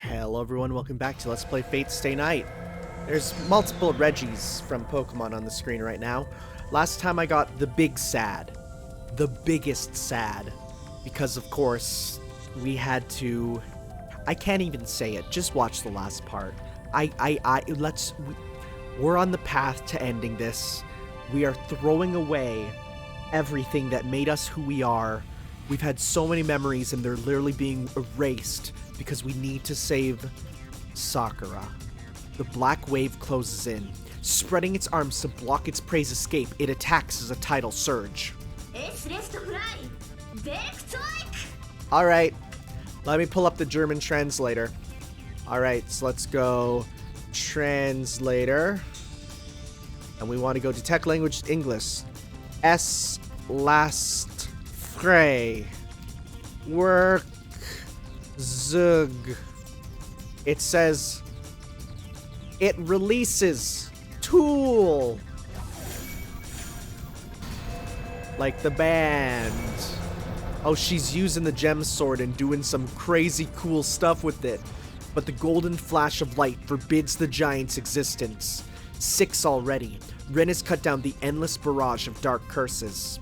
Hello everyone, welcome back to Let's Play Fate Stay Night. There's multiple Reggies from Pokemon on the screen right now. Last time I got the big sad. The biggest sad. Because of course, we had to... I can't even say it, just watch the last part. We're on the path to ending this. We are throwing away everything that made us who we are. We've had so many memories and they're literally being erased because we need to save Sakura. The black wave closes in. Spreading its arms to block its prey's escape, it attacks as a tidal surge. Alright, let me pull up the German translator. Alright, so let's go translator. And we want to go detect language English. S last frey. Work zug. It says it releases tool. Like the band. Oh, she's using the gem sword and doing some crazy cool stuff with it. But the golden flash of light forbids the giant's existence. 6 already. Rin has cut down the endless barrage of dark curses.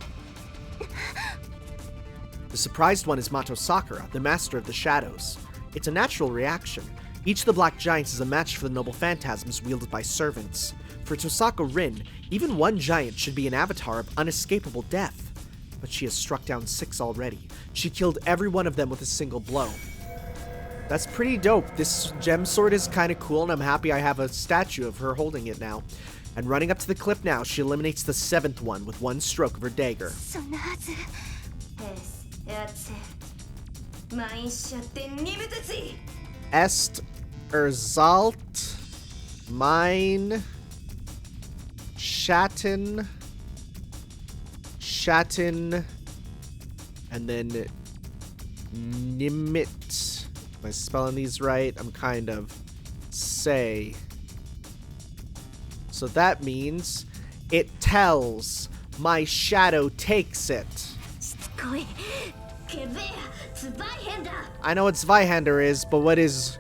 The surprised one is Mato Sakura, the master of the shadows. It's a natural reaction. Each of the black giants is a match for the noble phantasms wielded by servants. For Tosaka Rin, even one giant should be an avatar of unescapable death. But she has struck down 6 already. She killed every one of them with a single blow. That's pretty dope. This gem sword is kind of cool, and I'm happy I have a statue of her holding it now. And running up to the cliff now, she eliminates the 7th one with one stroke of her dagger. Est erzalt mein Schatten, and then nimit. Am I spelling these right? I'm kind of say. So that means it tells my shadow takes it. I know what Zweihander is, but what is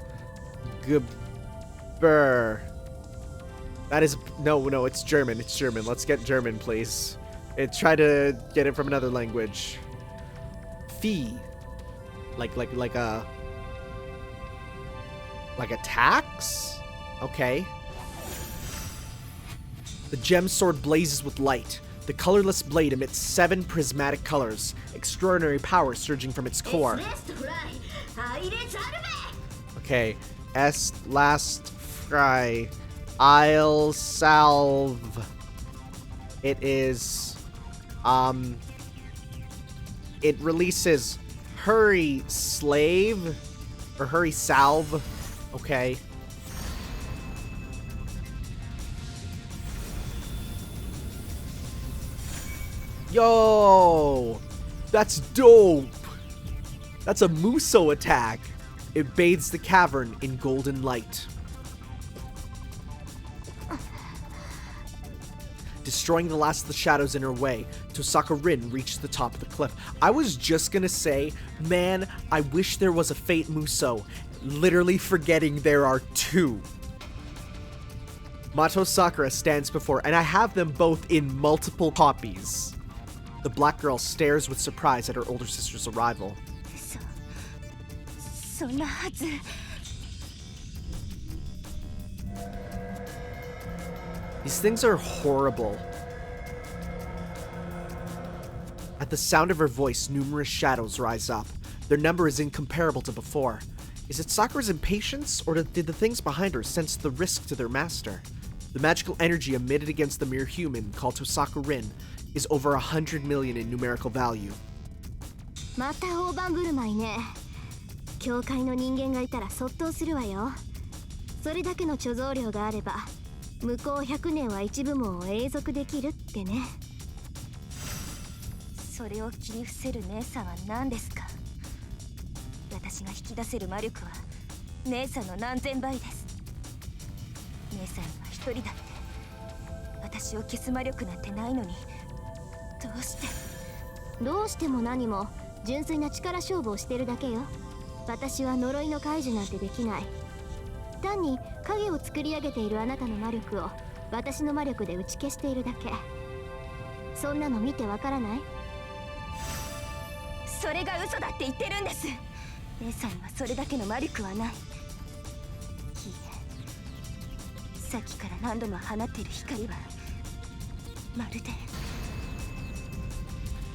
Gebur? That is no, it's German. It's German. Let's get German, please. Try to get it from another language. Fee. Like a tax? Okay. The gem sword blazes with light. The colorless blade emits 7 prismatic colors, extraordinary power surging from its core. Okay, est last fry. I'll salve. It is, it releases hurry slave, or hurry salve. Okay. Yo! That's dope! That's a Muso attack! It bathes the cavern in golden light. Destroying the last of the shadows in her way, Tosaka Rin reached the top of the cliff. I was just gonna say, man, I wish there was a Fate Muso. Literally forgetting there are 2. Mato Sakura stands before, and I have them both in multiple copies. The black girl stares with surprise at her older sister's arrival. These things are horrible. At the sound of her voice, numerous shadows rise up. Their number is incomparable to before. Is it Sakura's impatience, or did the things behind her sense the risk to their master? The magical energy emitted against the mere human, called Tosaka Rin, is over 100 million in numerical value. 私は呪いの解除なんてできない。単に影を作り上げているあなたの魔力を私の魔力で打ち消しているだけ。そんなの見てわからない？それが嘘だって言ってるんです。姉さんにはそれだけの魔力はない。いいえ、さっきから何度も放っている光はまるで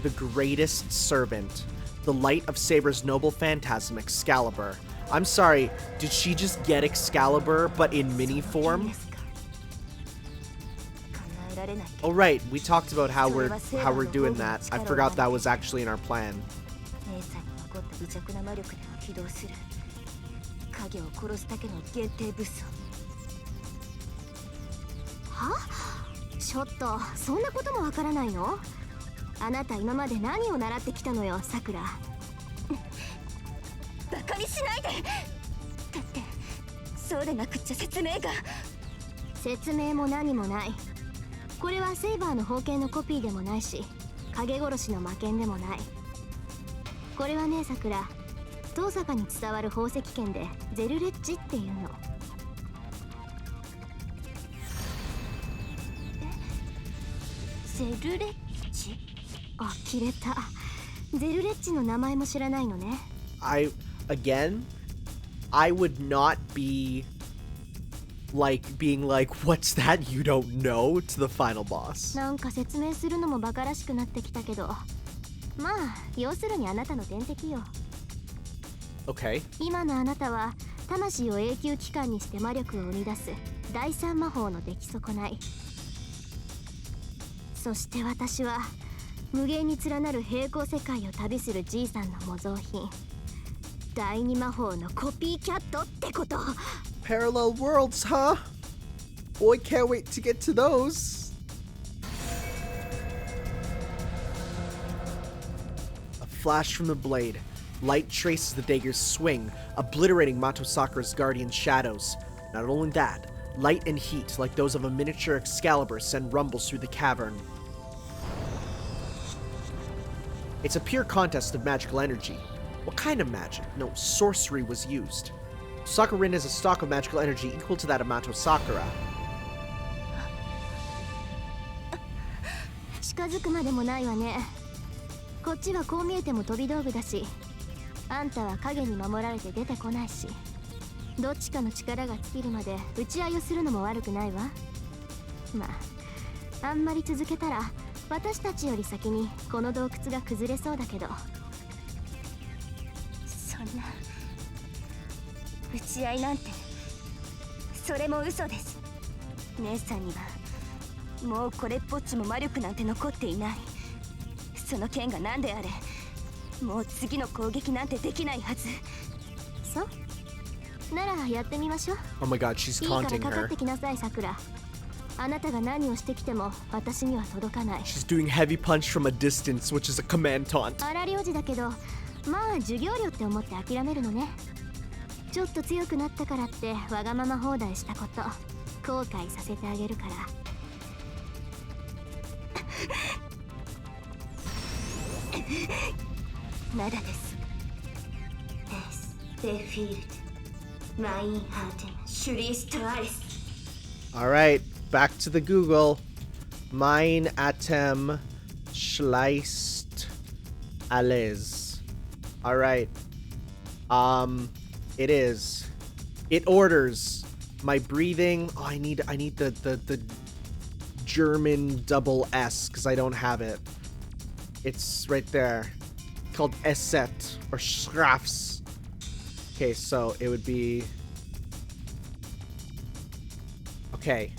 The greatest servant, the light of Saber's noble phantasm, Excalibur. I'm sorry, did she just get Excalibur, but in mini form? Oh right, we talked about how we're doing that. I forgot that was actually in our plan. Huh? ちょっと、そんなこともわからないの？あなた今まで何を習ってきたのよ、さくら。バカにしないで。だってそうでなくっちゃ説明が。説明も何もない。これはセイバーの宝剣のコピーでもないし、影殺しの魔剣でもない。これはね、さくら、遠坂に伝わる宝石剣でゼルレッジっていうの。ゼルレッジ？あきれた。ゼルレッジの名前も知らないのね。I would not be being like, what's that you don't know to the final boss. なんか説明するのもバカらしくなってきたけど、まあ要するにあなたの天敵よ。Okay. 今のあなたは魂を永久期間にして魔力を生み出す第三魔法の出来損ない。そして私は無限に連なる平行世界を旅するじいさんの模造品、第二魔法のコピーキャットってこと。Parallel worlds, huh? Boy, can't wait to get to those. A flash from the blade. Light traces the dagger's swing, obliterating Mato Sakura's guardian shadows. Not only that, light and heat, like those of a miniature Excalibur, send rumbles through the cavern. It's a pure contest of magical energy. What kind of magic? No, sorcery was used. Sakura-rin has a stock of magical energy equal to that of Mato Sakura. 近づくまでもないわね。こっちはこう見えても飛び道具だし、あんたは影に守られて出てこないし、どっちかの力が尽きるまで打ち合いをするのも悪くないわ。まあ、あんまり続けたら私たちより先にこの洞窟が崩れそうだけど。そんな打ち合いなんて、それも嘘です。姉さんにはもうこれっぽっちも魔力なんて残っていない。その剣が何であれ、もう次の攻撃なんてできないはず。そうならやってみましょう。 Oh my god, she's いいから taunting かかっ her. てきなさい、さくら。あなたが何をしてきても私には届かない。 She's doing heavy punch from a distance, which is a command taunt. 荒領事だけど、まあ授業料って思って諦めるのね。ちょっと強くなったからってわがまま放題したこと後悔させてあげるから。まだです。デフィールド、マインハーテン、シュリーストアリス。 Alright, back to the Google. Mein Atem Schleist alles. Alright. It is. It orders my breathing. Oh, I need the German double S because I don't have it. It's right there. Called Esset or Schrafs. Okay, so it would be. Okay.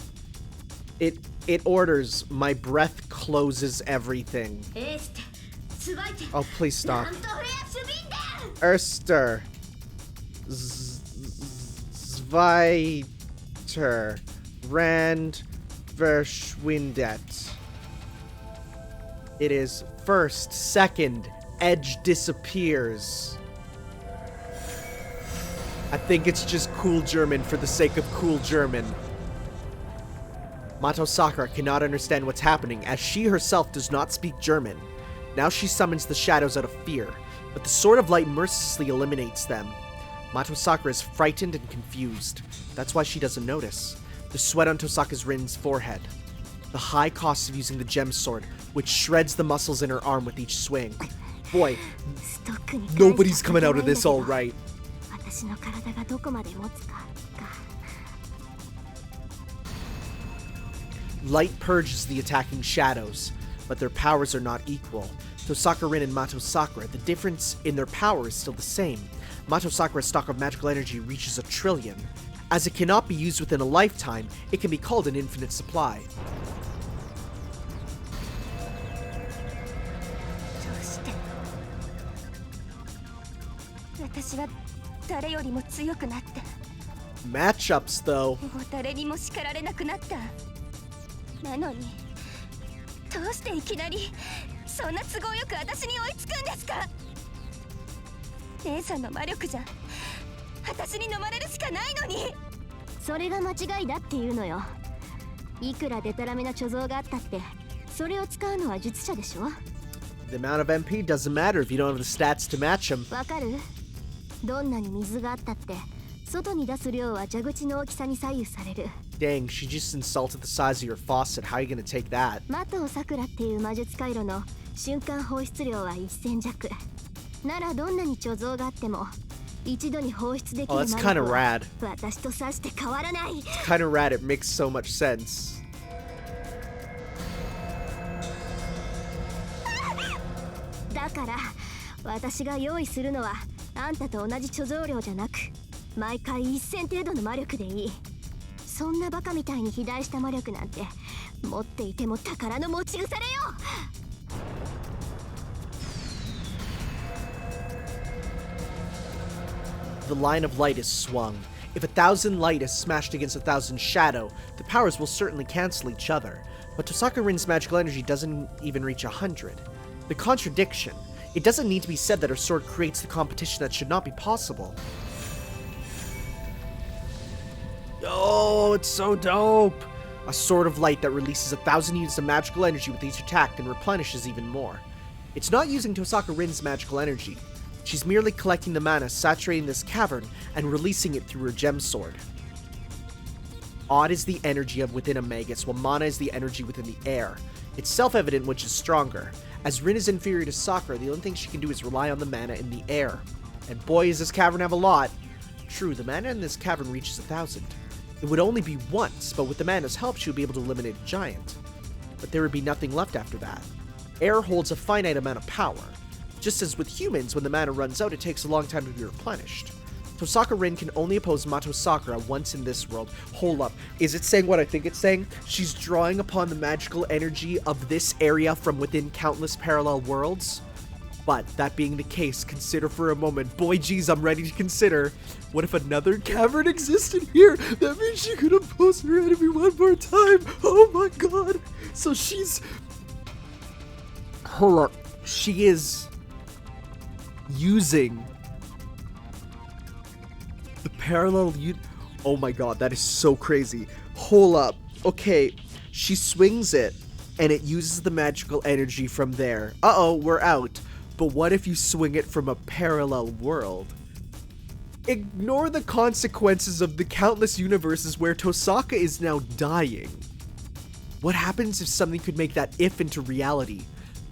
It orders my breath closes everything. Oh, please stop. Erster. Zweiter. Rand verschwindet. It is first, second, edge disappears. I think it's just cool German for the sake of cool German. Mato Sakura cannot understand what's happening as she herself does not speak German. Now she summons the shadows out of fear. but the Sword of Light mercilessly eliminates them. Mato Sakura is frightened and confused. That's why she doesn't notice. The sweat on Tosaka's Rin's forehead. The high cost of using the gem sword, which shreds the muscles in her arm with each swing. Boy, nobody's coming out of this all right. Light purges the attacking shadows, but their powers are not equal. Tosaka Rin and Mato Sakura, the difference in their power is still the same. Mato Sakura's stock of magical energy reaches 1 trillion. As it cannot be used within a lifetime, it can be called an infinite supply. Matchups, though. なのにどうしていきなりそんな都合よく私に追いつくんですか。姉さんの魔力じゃ私に飲まれるしかないのに。それが間違いだっていうのよ。いくらデタラメな貯蔵があったってそれを使うのは術者でしょ。 The amount of MP doesn't matter if you don't have the stats to match them. わかる？どんなに水があったって外に出す量は蛇口の大きさに左右される。 Dang, she just insulted the size of your faucet. How are you gonna take that? マトサクラっていう魔術回路の瞬間放出量は1000弱。ならどんなに貯蔵があっても一度に放出できる魔力は私とさして変わらない。It's kind of rad. It makes so much sense. だから私が用意するのはあんたと同じ貯蔵量じゃなく毎回1000程度の魔力でいい。そんなバカみたいに肥大した魔力なんて持っていても宝の持ち腐れよ。The line of light is swung. If 1,000 light is smashed against 1,000 shadow, the powers will certainly cancel each other. But Tosaka Rin's magical energy doesn't even reach 100. The contradiction. It doesn't need to be said that her sword creates the competition that should not be possible. Oh, it's so dope! A sword of light that releases 1,000 units of magical energy with each attack and replenishes even more. It's not using Tosaka Rin's magical energy. She's merely collecting the mana saturating this cavern and releasing it through her gem sword. Odd is the energy of within a magus, while mana is the energy within the air. It's self-evident which is stronger. As Rin is inferior to Sakura, the only thing she can do is rely on the mana in the air. And boy, does this cavern have a lot. True, the mana in this cavern reaches 1,000. It would only be once, but with the mana's help she would be able to eliminate a giant. But there would be nothing left after that. Air holds a finite amount of power. Just as with humans, when the mana runs out, it takes a long time to be replenished. Tosaka Rin can only oppose Mato Sakura once in this world. Hold up, is it saying what I think it's saying? She's drawing upon the magical energy of this area from within countless parallel worlds? But that being the case, consider for a moment, boy geez, I'm ready to consider, what if another cavern existed here? That means she could oppose her enemy one more time. Oh my god. So she's... Hold up. She is using the parallel oh my god, that is so crazy. Hold up. Okay, she swings it and it uses the magical energy from there. Uh-oh, we're out. But what if you swing it from a parallel world? Ignore the consequences of the countless universes where Tosaka is now dying. What happens if something could make that if into reality?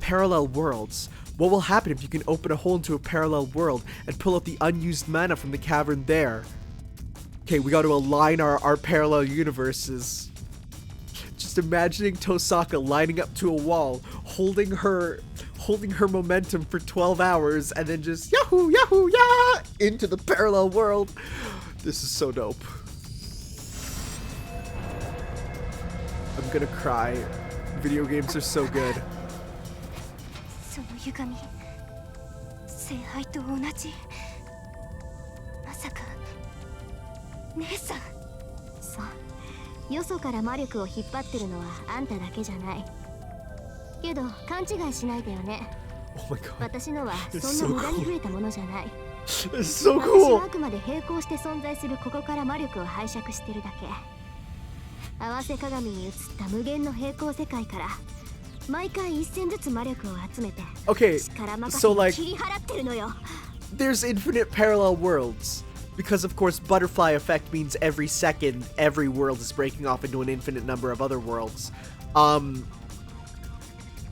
Parallel worlds. What will happen if you can open a hole into a parallel world and pull out the unused mana from the cavern there? Okay, we got to align our parallel universes. Just imagining Tosaka lining up to a wall, holding her momentum for 12 hours, and then just yahoo, yahoo, yeah, into the parallel world. This is so dope. I'm gonna cry. Video games are so good. その歪み、聖杯と同じ。まさか姉さん。そう。よそから魔力を引っ張ってるのはあんただけじゃない。けど勘違いしないでよね。Oh my god. 私のはそんな無駄に増えたものじゃない。It's so 私 cool. はあくまで並行して存在するここから魔力を拝借してるだけ。合わせ鏡に映った無限の平行世界から Okay, so like, there's infinite parallel worlds. Because of course butterfly effect means every second every world is breaking off into an infinite number of other worlds.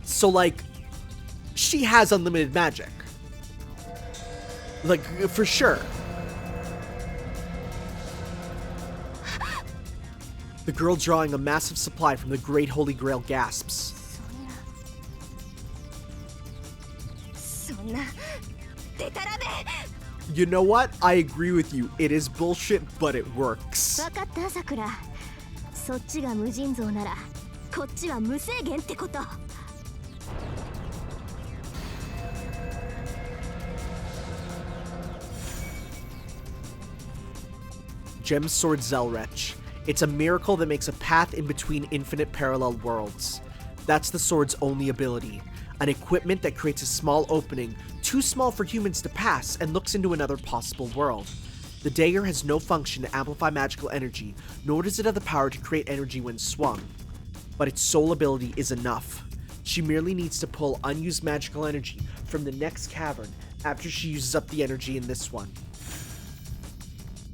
So like, she has unlimited magic. Like, for sure. The girl drawing a massive supply from the Great Holy Grail gasps. You know what? I agree with you. It is bullshit, but it works. Gem Sword Zelrech. It's a miracle that makes a path in between infinite parallel worlds. That's the sword's only ability. An equipment that creates a small opening, too small for humans to pass, and looks into another possible world. The dagger has no function to amplify magical energy, nor does it have the power to create energy when swung. But its sole ability is enough. She merely needs to pull unused magical energy from the next cavern after she uses up the energy in this one.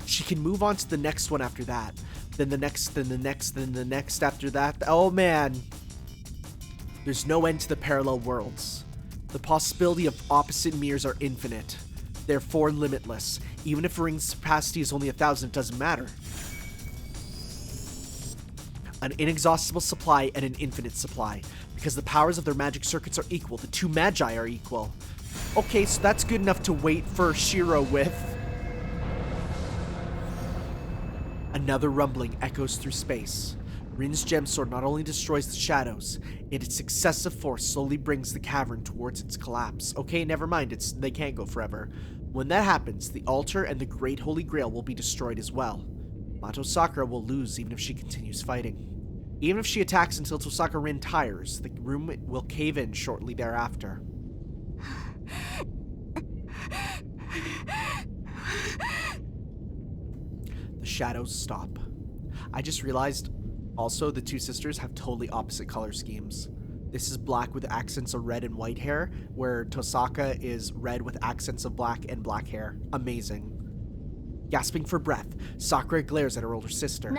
She can move on to the next one after that, then the next, then the next, then the next after that. Oh man. There's no end to the parallel worlds. The possibility of opposite mirrors are infinite, therefore limitless. Even if a ring's capacity is only 1,000, it doesn't matter. An inexhaustible supply and an infinite supply. Because the powers of their magic circuits are equal, the two magi are equal. Okay, so that's good enough to wait for Shirou with. Another rumbling echoes through space. Rin's gemsword not only destroys the shadows, its excessive force slowly brings the cavern towards its collapse. Okay, never mind, they can't go forever. When that happens, the altar and the Great Holy Grail will be destroyed as well. Mato Sakura will lose even if she continues fighting. Even if she attacks until Tosaka Rin tires, the room will cave in shortly thereafter. The shadows stop. I just realized also the two sisters have totally opposite color schemes. This is black with accents of red and white hair, where Tosaka is red with accents of black and black hair. Amazing. Gasping for breath, Sakura glares at her older sister.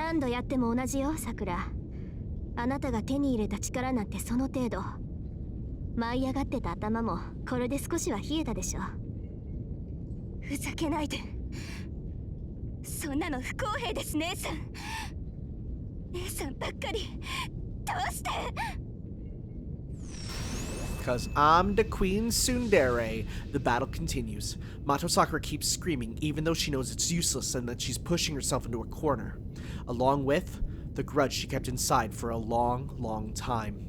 Because I'm the Queen Tsundere. The battle continues. Mato Sakura keeps screaming even though she knows it's useless and that she's pushing herself into a corner. Along with the grudge she kept inside for a long, long time.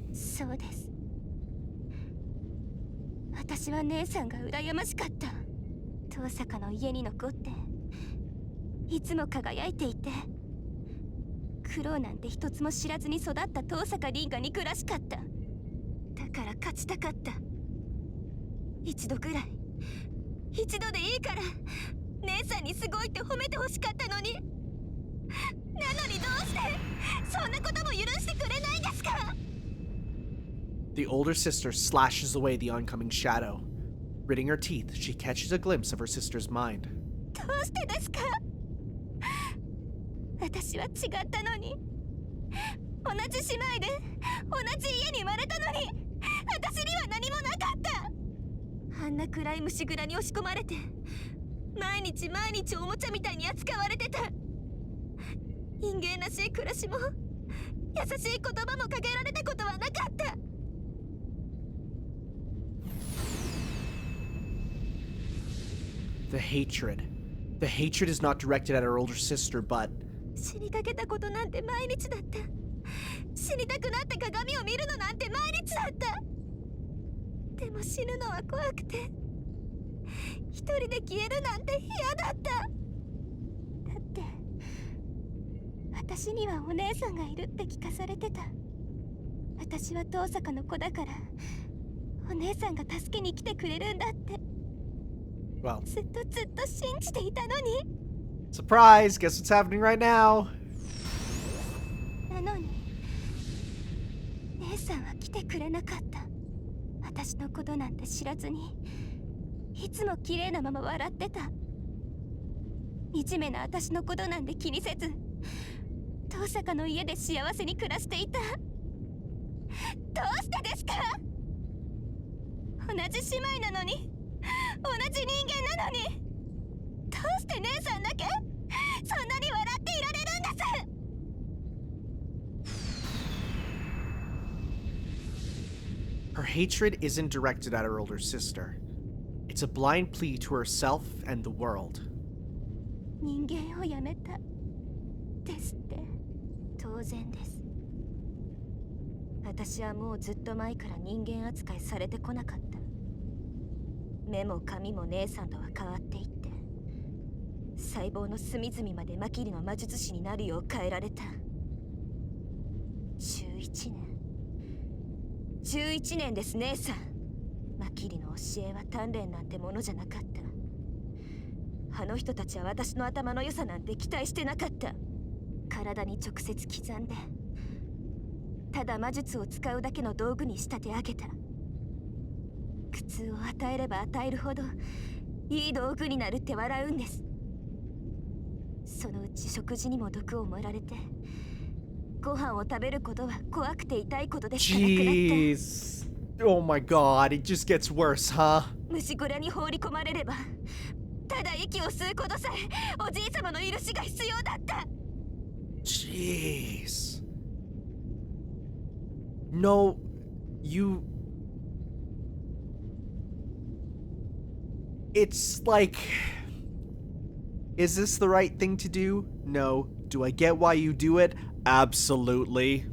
The older sister slashes away the oncoming shadow. Gritting her teeth, she catches a glimpse of her sister's mind. The hatred. The hatred is not directed at her older sister, but... Well, surprise! Guess what's happening right now? さんは来てくれなかった。私のことなんて知らずにいつも綺麗なまま笑ってた。惨めな私のことなんて気にせず遠坂の家で幸せに暮らしていた。どうしてですか？同じ姉妹なのに、同じ人間なのに、どうして姉さんだけそんなに笑っていられるんです？ Her hatred isn't directed at her older sister. It's a blind plea to herself and the world. 人間をやめたですって。当然です。私はもうずっと前から人間扱いされてこなかった。目も髪も姉さんとは変わっていって、細胞の隅々までマキリの魔術師になるよう変えられた。11年です姉さん。マキリの教えは鍛錬なんてものじゃなかった。あの人たちは私の頭の良さなんて期待してなかった。体に直接刻んで、ただ魔術を使うだけの道具に仕立て上げた。苦痛を与えれば与えるほどいい道具になるって笑うんです。そのうち食事にも毒を盛られて、ご飯を食べることは怖くて痛いことですからくらって。 Jeez. Oh my god, it just gets worse, huh? 虫小屋に放り込まれれば、ただ息を吸うことさえおじい様の許しが必要だった。 Jeez. No, you... It's like... Is this the right thing to do? No. Do I get why you do it? Absolutely.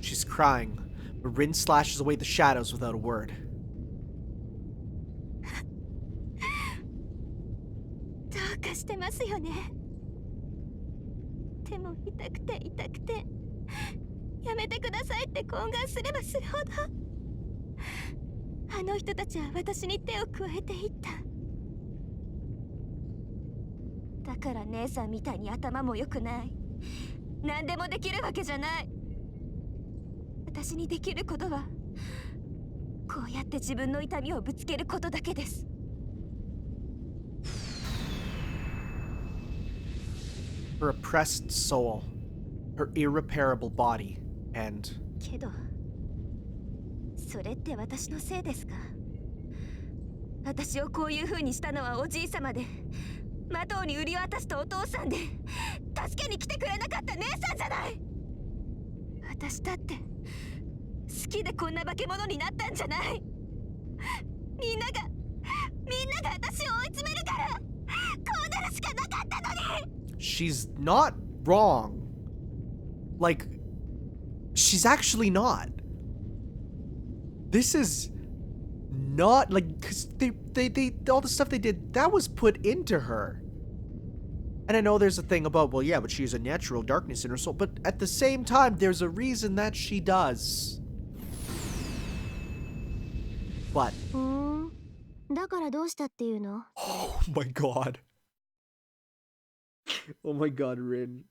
She's crying, but Rin slashes away the shadows without a word. どうかしてますよね。でも痛くて痛くて、やめてくださいって懇願すればするほど、あの人たちは私に手を加えていった。だから姉さんみたいに頭も良くない、何でもできるわけじゃない。私にできることはこうやって自分の痛みをぶつけることだけです。Her oppressed soul, her irreparable body, and... けどそれって私のせいですか？私をこういう風にしたのはおじい様で、魔党に売り渡したお父さんで、助けに来てくれなかった姉さんじゃない。私だって好きでこんな化け物になったんじゃない。みんなが私を追い詰めるからこうなるしかなかったのに。 She's not wrong. Like, she's actually not. This is not like, cause they all the stuff they did, that was put into her. And I know there's a thing about, well, yeah, but she has a natural darkness in her soul, but at the same time, there's a reason that she does. But だからどうしたっていうの？ oh my god. Oh my god, Rin.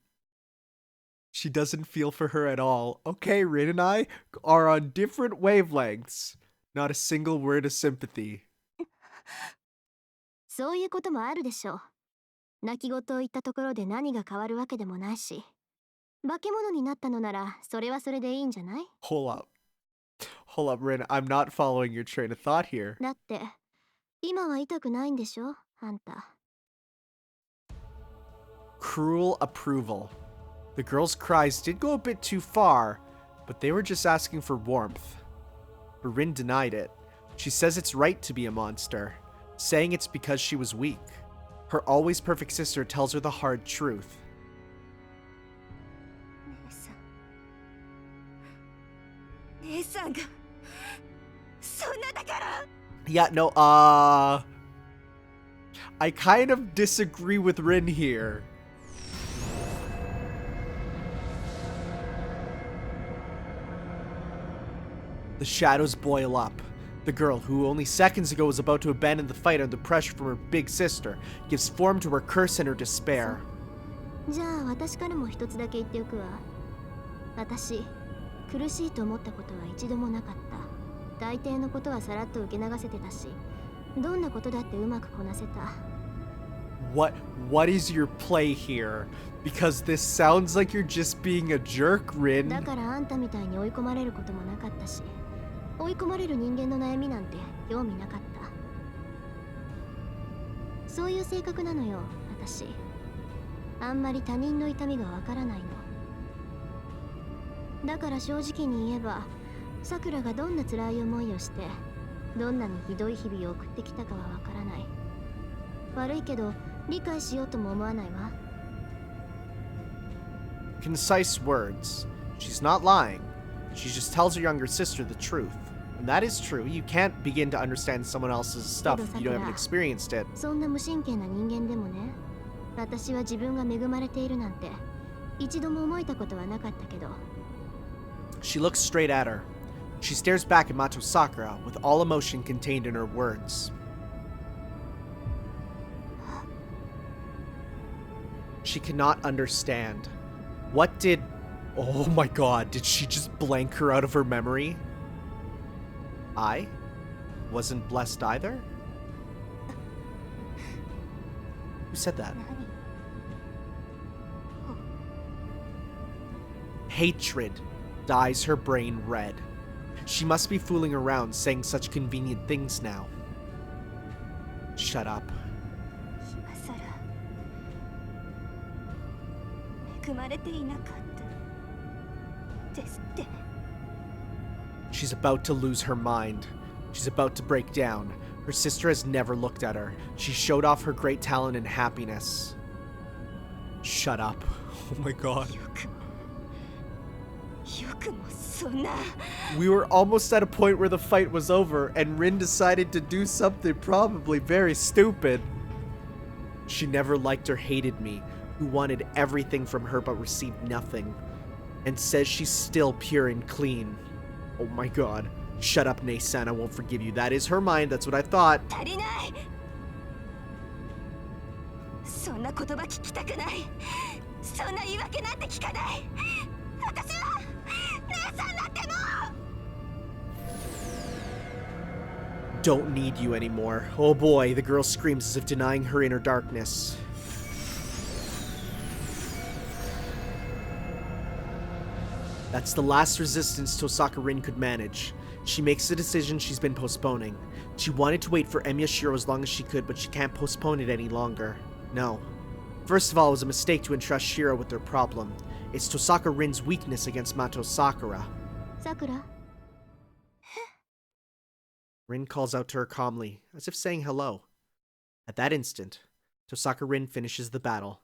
She doesn't feel for her at all. Okay, Rin and I are on different wavelengths. Not a single word of sympathy. そういうこともあるでしょう。泣き言を言ったところで何が変わるわけでもないし、化け物になったのならそれはそれでいいんじゃない？ Hold up. Hold up, Rin. I'm not following your train of thought here. だって今は痛くないんでしょ、あんた。Cruel approval. The girl's cries did go a bit too far, but they were just asking for warmth. But Rin denied it. She says it's right to be a monster, saying it's because she was weak. Her always perfect sister tells her the hard truth. 姉さんがそんなだから。 Yeah, no, I kind of disagree with Rin here. The shadows boil up. The girl, who only seconds ago was about to abandon the fight under pressure from her big sister, gives form to her curse and her despair. じゃあ私からも一つだけ言っておくわ。私苦しいと思ったことは一度もなかった。大抵のことはさらっと受け流せてたし、どんなことだってうまくこなせた。What is your play here? Because this sounds like you're just being a jerk, Rin. だからあんたみたいに追い込まれることもなかったし、追い込まれる人間の悩みなんて興味なかった。そういう性格なのよ、私。あんまり他人の痛みがわからないの。だから正直に言えば、さくらがどんな辛い思いをしてどんなにひどい日々を送ってきたかはわからない。悪いけど理解しようとも思わないわ。Concise words. She's not lying. She just tells her younger sister the truth. And that is true. You can't begin to understand someone else's stuff if you haven't experienced it. そんな無神経な人間でもね、私は自分が恵まれているなんて一度も思えたことはなかったけど。She looks straight at her. She stares back at Mato Sakura with all emotion contained in her words. She cannot understand. What did... Oh my god, did she just blank her out of her memory? I wasn't blessed either? Who said that? Hatred dyes her brain red. She must be fooling around saying such convenient things now. Shut up. She's about to lose her mind. She's about to break down. Her sister has never looked at her. She showed off her great talent and happiness. Shut up. Oh my god. We were almost at a point where the fight was over, and Rin decided to do something probably very stupid. She never liked or hated me, who wanted everything from her but received nothing, and says she's still pure and clean. Oh my god. Shut up, Nei-san, I won't forgive you. That is her mind, that's what I thought. Don't need you anymore. Oh boy, the girl screams as if denying her inner darkness. That's the last resistance Tosaka Rin could manage. She makes the decision she's been postponing. She wanted to wait for Emiya Shirou as long as she could, but she can't postpone it any longer. No. First of all, it was a mistake to entrust Shirou with their problem. It's Tosaka Rin's weakness against Mato Sakura. Sakura? Rin calls out to her calmly, as if saying hello. At that instant, Tosaka Rin finishes the battle.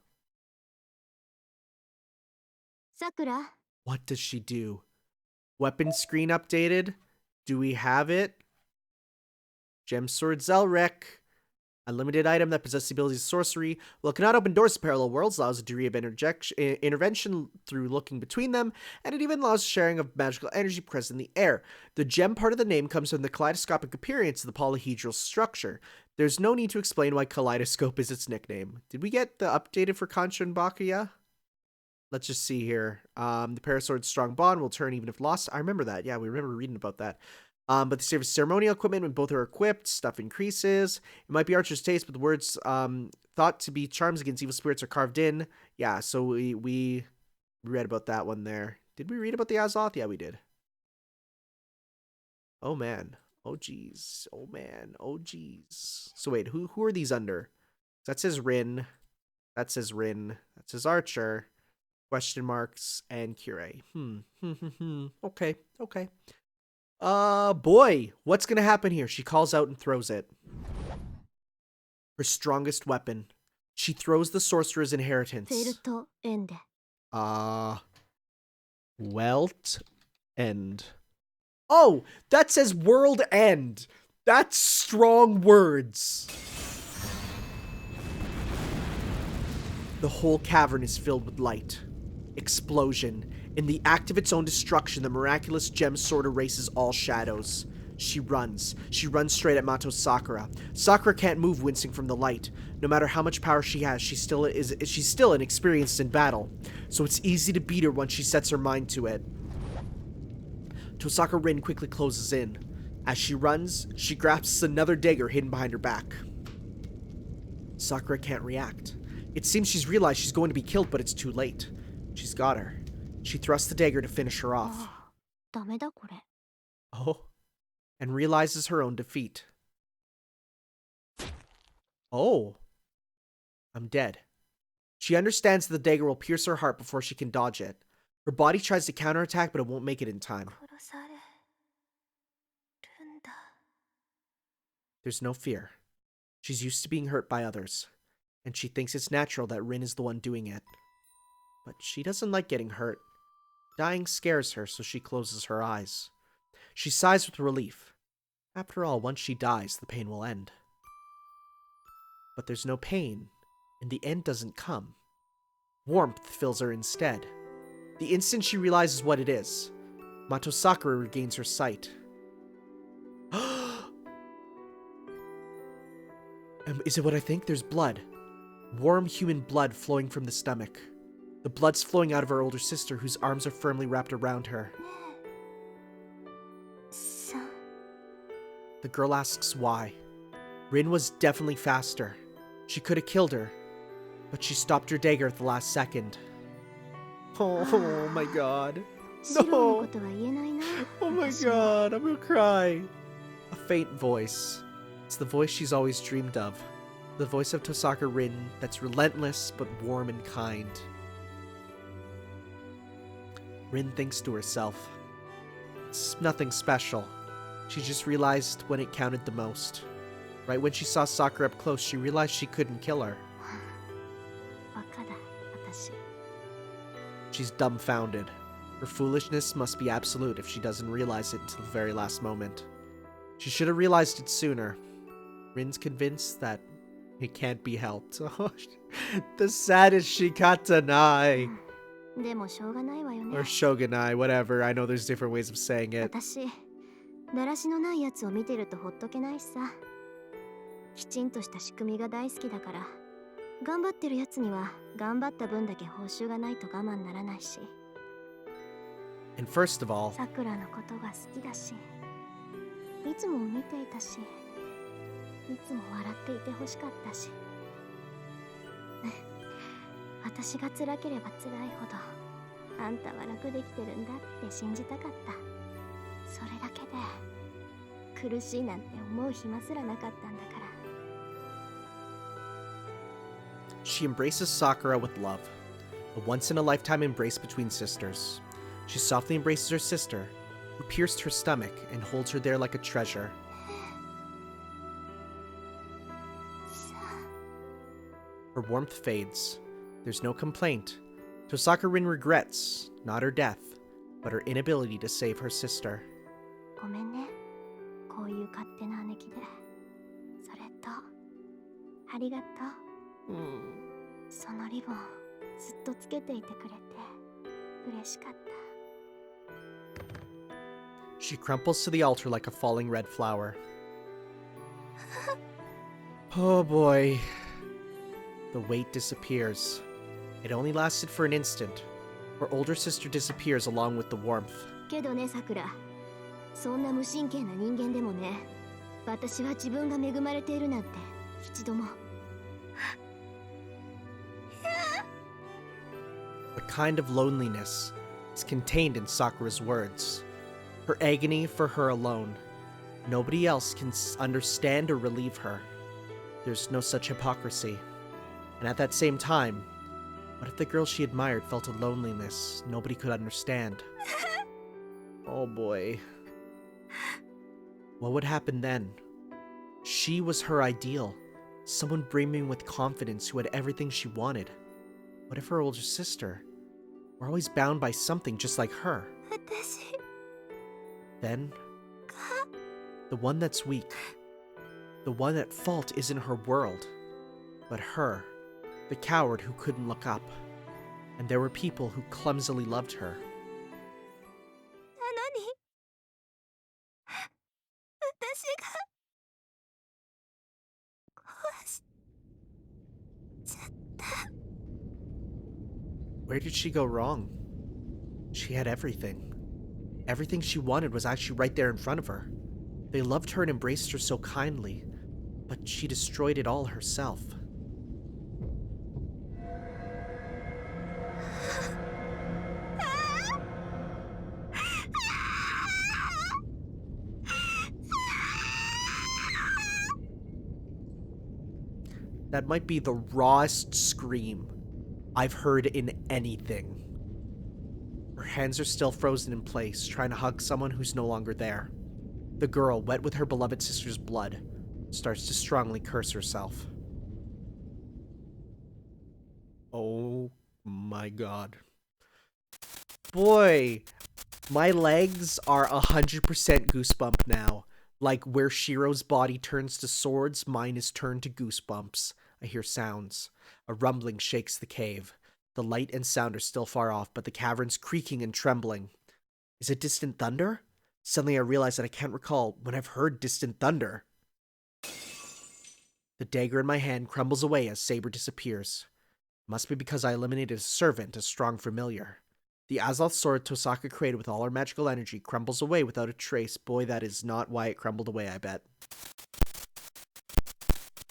Sakura? What does she do? Weapon screen updated? Do we have it? Gem Sword Zelrek. Unlimited item that possesses the abilities of sorcery. While it cannot open doors to parallel worlds, allows a degree of intervention through looking between them, and it even allows sharing of magical energy present in the air. The gem part of the name comes from the kaleidoscopic appearance of the polyhedral structure. There's no need to explain why Kaleidoscope is its nickname. Did we get the updated for Concha and Bakuya? Let's just see here. The Parasword's strong bond will turn even if lost. I remember that. Yeah, we remember reading about that. But they serve as ceremonial equipment when both are equipped. Stuff increases. It might be Archer's taste, but the words thought to be charms against evil spirits are carved in. Yeah, so we read about that one there. Did we read about the Azoth? Yeah, we did. Oh, man. Oh, geez. Oh, man. Oh, geez. So wait, who are these under? That says Rin. That says Rin. That says Archer. Question marks and Kirei. Okay, okay. Boy, what's gonna happen here? She calls out and throws it. Her strongest weapon. She throws the sorcerer's inheritance. Welt end. Oh, that says world end. That's strong words. The whole cavern is filled with light. Explosion. In the act of its own destruction, the miraculous gem sword erases all shadows. She runs. She runs straight at Mato's Sakura. Sakura can't move, wincing from the light. No matter how much power she has, she's still inexperienced in battle. So it's easy to beat her once she sets her mind to it. Tosaka Rin quickly closes in. As she runs, she grasps another dagger hidden behind her back. Sakura can't react. It seems she's realized she's going to be killed, but it's too late. She's got her. She thrusts the dagger to finish her off. Oh, and realizes her own defeat. Oh, I'm dead. She understands that the dagger will pierce her heart before she can dodge it. Her body tries to counterattack, but it won't make it in time. There's no fear. She's used to being hurt by others, and she thinks it's natural that Rin is the one doing it. But she doesn't like getting hurt. Dying scares her, so she closes her eyes. She sighs with relief. After all, once she dies, the pain will end. But there's no pain, and the end doesn't come. Warmth fills her instead. The instant she realizes what it is, Mato Sakura regains her sight. Is it what I think? There's blood. Warm human blood flowing from the stomach. The blood's flowing out of her older sister, whose arms are firmly wrapped around her. The girl asks why. Rin was definitely faster. She could have killed her, but she stopped her dagger at the last second. Oh my god. No! Oh my god, I'm gonna cry. A faint voice. It's the voice she's always dreamed of. The voice of Tosaka Rin that's relentless but warm and kind. Rin thinks to herself. It's nothing special. She just realized when it counted the most. Right when she saw Sakura up close, she realized she couldn't kill her. She's dumbfounded. Her foolishness must be absolute if she doesn't realize it until the very last moment. She should have realized it sooner. Rin's convinced that it can't be helped. Oh, the saddest Shikatanai. Or Shogunai, whatever. I know there's different ways of saying it. だらしのないやつを見てるとほっとけないしさ。きちんとした仕組みが大好きだから、頑張ってるやつには頑張った分だけ報酬がないと我慢ならないし。And first of all, さくらのことが好きだし、いつも見ていたし、いつも笑っていてほしかったし。私が辛ければ辛いほど、あんたは楽できてるんだって信じたかった。それだけで苦しいなんて思う暇すらなかったんだから。She embraces Sakura with love, a once-in-a-lifetime embrace between sisters. She softly embraces her sister, who pierced her stomach and holds her there like a treasure. Her warmth fades. There's no complaint. Tosaka Rin regrets, not her death, but her inability to save her sister. ごめんね。こういう勝手な姉貴で。それと、ありがとう。そのリボン、ずっとつけていてくれて、嬉しかった。She crumples to the altar like a falling red flower. Oh boy. The weight disappears. It only lasted for an instant. Her older sister disappears along with the warmth. けどね、さくら。そんな無神経な人間でもね、私は自分が恵まれているなんて一度も。What kind of loneliness is contained in Sakura's words? Her agony for her alone. Nobody else can understand or relieve her. There's no such hypocrisy. And at that same time, what if the girl she admired felt a loneliness nobody could understand? Oh boy. What would happen then? She was her ideal. Someone brimming with confidence who had everything she wanted. What if her older sister were always bound by something just like her? Then, the one that's weak, the one at fault isn't her world, but her, the coward who couldn't look up. And there were people who clumsily loved her. Where did she go wrong? She had everything. Everything she wanted was actually right there in front of her. They loved her and embraced her so kindly, but she destroyed it all herself. That might be the rawest scream I've heard in anything. Her hands are still frozen in place, trying to hug someone who's no longer there. The girl, wet with her beloved sister's blood, starts to strongly curse herself. Oh my god. Boy, my legs are 100% goosebump now. Like where Shirou's body turns to swords, mine is turned to goosebumps. I hear sounds. A rumbling shakes the cave. The light and sound are still far off, but the cavern's creaking and trembling. Is it distant thunder? Suddenly I realize that I can't recall when I've heard distant thunder. The dagger in my hand crumbles away as Saber disappears. Must be because I eliminated a servant, a strong familiar. The Azoth sword Tosaka created with all her magical energy crumbles away without a trace. Boy, that is not why it crumbled away, I bet.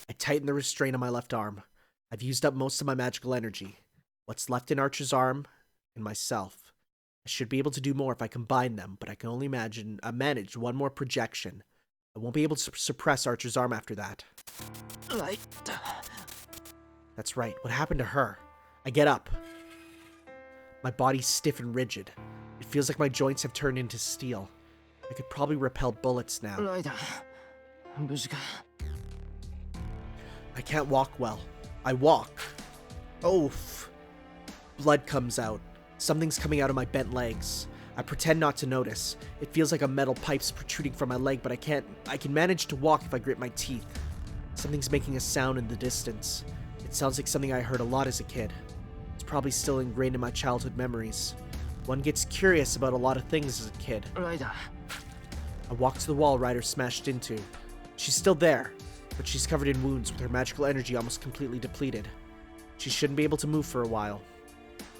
I tighten the restraint on my left arm. I've used up most of my magical energy. What's left in Archer's arm and myself. I should be able to do more if I combine them, but I can only manage one more projection. I won't be able to suppress Archer's arm after that. That's right. What happened to her? I get up. My body's stiff and rigid. It feels like my joints have turned into steel. I could probably repel bullets now. I can't walk well. I walk. Oof. Blood comes out. Something's coming out of my bent legs. I pretend not to notice. It feels like a metal pipe's protruding from my leg, but I can manage to walk if I grit my teeth. Something's making a sound in the distance. It sounds like something I heard a lot as a kid. It's probably still ingrained in my childhood memories. One gets curious about a lot of things as a kid. I walk to the wall Ryder smashed into. She's still there, but she's covered in wounds with her magical energy almost completely depleted. She shouldn't be able to move for a while.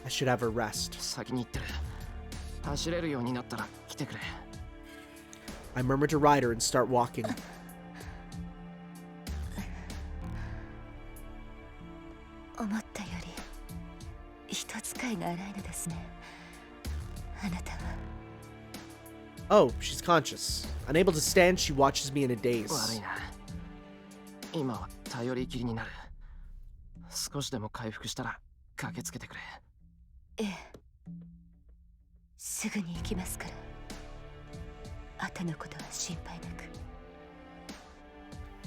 I should have her rest. I murmur to Ryder and start walking. Oh, she's conscious. Unable to stand, she watches me in a daze.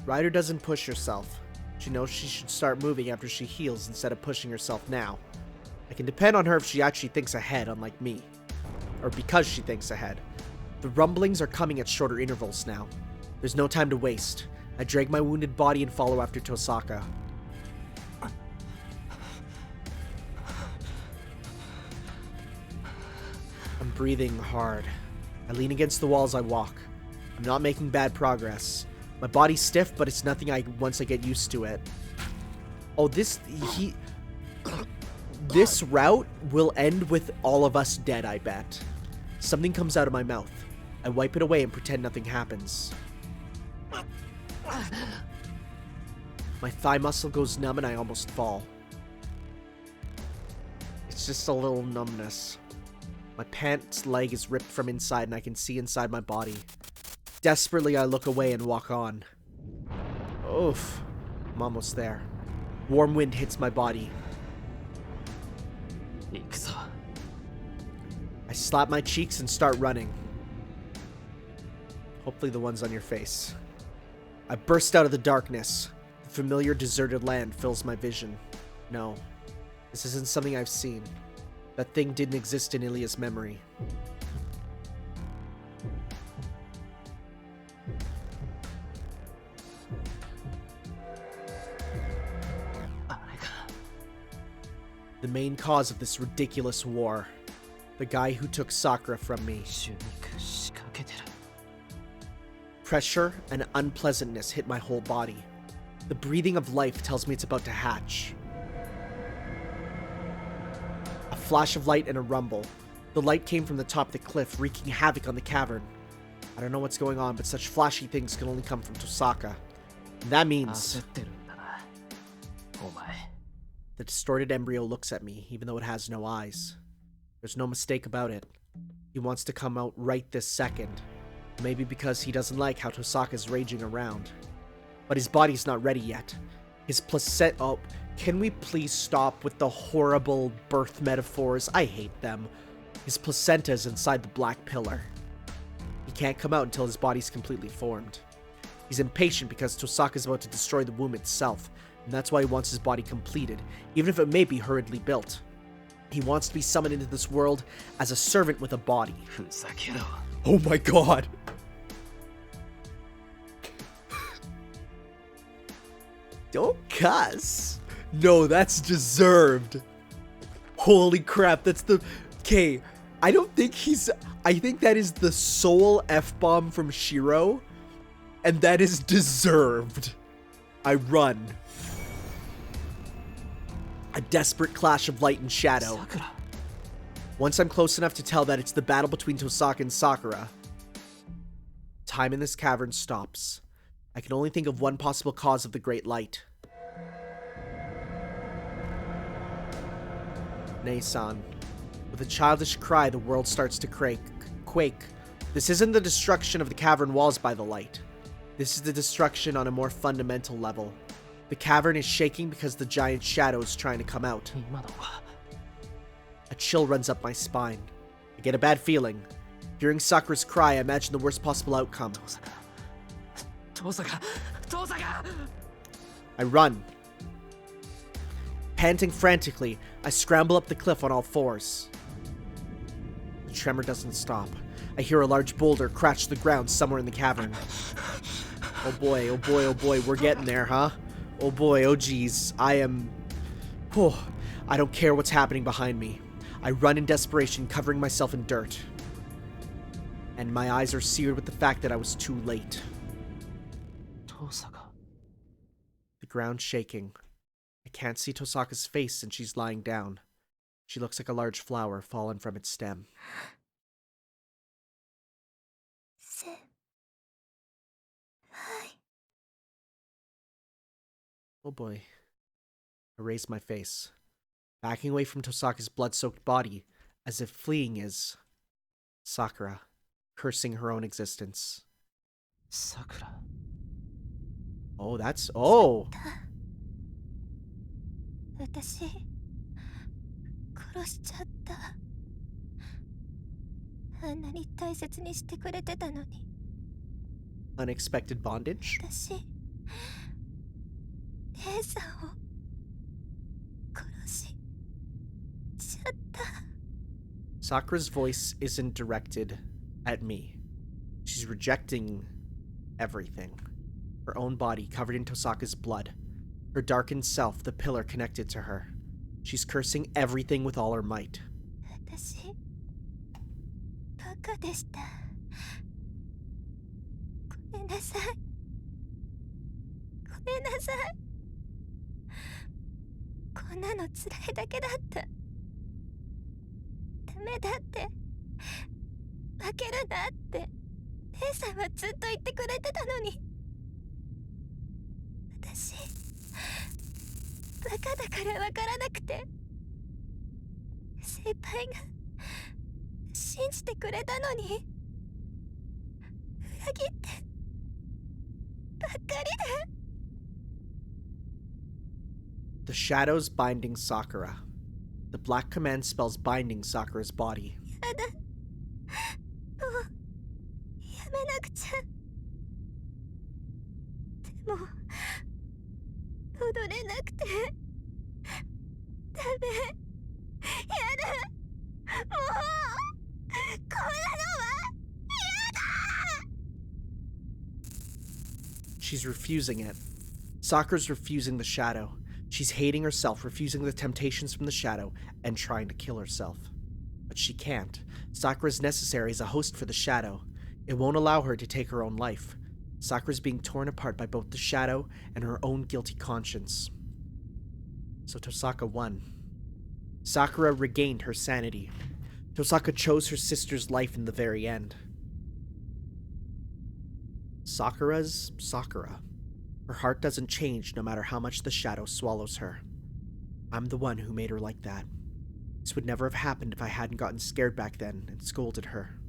Ryder doesn't push herself. She knows she should start moving after she heals instead of pushing herself now. I can depend on her if she actually thinks ahead, unlike me. Or because she thinks ahead. The rumblings are coming at shorter intervals now. There's no time to waste. I drag my wounded body and follow after Tosaka. I'm breathing hard. I lean against the wall as I walk. I'm not making bad progress. My body's stiff, but it's nothing once I get used to it. Oh, this route will end with all of us dead, I bet. Something comes out of my mouth. I wipe it away and pretend nothing happens. My thigh muscle goes numb and I almost fall. It's just a little numbness. My pants leg is ripped from inside and I can see inside my body. Desperately, I look away and walk on. Oof. I'm almost there. Warm wind hits my body. I slap my cheeks and start running. Hopefully the one's on your face. I burst out of the darkness. The familiar deserted land fills my vision. No, this isn't something I've seen. That thing didn't exist in Illya's memory. The main cause of this ridiculous war. The guy who took Sakura from me. Pressure and unpleasantness hit my whole body. The breathing of life tells me it's about to hatch. flash of light and a rumble. The light came from the top of the cliff, wreaking havoc on the cavern. I don't know what's going on, but such flashy things can only come from Tosaka. And that means... The distorted embryo looks at me, even though it has no eyes. There's no mistake about it. He wants to come out right this second. Maybe because he doesn't like how Tosaka's raging around. But his body's not ready yet. His placenta... Oh, can we please stop with the horrible birth metaphors? I hate them. His placenta is inside the black pillar. He can't come out until his body's completely formed. He's impatient because Tosaka's about to destroy the womb itself, and that's why he wants his body completed, even if it may be hurriedly built. He wants to be summoned into this world as a servant with a body. Oh my god! Don't cuss! No, that's deserved. Holy crap, that's the... Okay, I don't think he's... I think that is the sole F-bomb from Shirou, and that is deserved. I run. A desperate clash of light and shadow. Sakura. Once I'm close enough to tell that it's the battle between Tosaka and Sakura, time in this cavern stops. I can only think of one possible cause of the great light. Nei-san. With a childish cry, the world starts to quake. This isn't the destruction of the cavern walls by the light. This is the destruction on a more fundamental level. The cavern is shaking because the giant shadow is trying to come out. A chill runs up my spine. I get a bad feeling. Hearing Sakura's cry, I imagine the worst possible outcome. Tosaka! I run. Panting frantically, I scramble up the cliff on all fours. The tremor doesn't stop. I hear a large boulder crash to the ground somewhere in the cavern. Oh boy, oh boy, oh boy, we're getting there, huh? Oh boy, oh geez, I don't care what's happening behind me. I run in desperation, covering myself in dirt. And my eyes are seared with the fact that I was too late. Tosaka. The ground's shaking. I can't see Tosaka's face and she's lying down. She looks like a large flower fallen from its stem. Oh boy. I raise my face, backing away from Tosaka's blood-soaked body, as if fleeing is Sakura, cursing her own existence. Sakura. Oh, that's... Oh! 私殺しちゃった。あんなに大切にしてくれてたのに。Unexpected bondage? 私姉さんを殺しちゃった。 Sakura's voice isn't directed at me. She's rejecting everything. Her own body covered in Tosaka's blood. Her darkened self, the pillar connected to her. She's cursing everything with all her might. 私バカでした。ごめんなさい。ごめんなさい。こんなの辛いだけだった。ダメだって。負けるなって姉さんはずっと言ってくれてたのに。私バカだからわからなくて。先輩が信じてくれたのに裏切ってばっかりで。 The shadows binding Sakura. The black command spells binding Sakura's body. やだ。もうやめなくちゃ。でも戻れなくてダメ。やだ。もうこんなのはやだ。 She's refusing it. Sakura's refusing the shadow. She's hating herself, refusing the temptations from the shadow, and trying to kill herself. But she can't. Sakura's necessary as a host for the shadow. It won't allow her to take her own life. Sakura's being torn apart by both the shadow and her own guilty conscience. So Tosaka won. Sakura regained her sanity. Tosaka chose her sister's life in the very end. Sakura's Sakura. Her heart doesn't change no matter how much the shadow swallows her. I'm the one who made her like that. This would never have happened if I hadn't gotten scared back then and scolded her.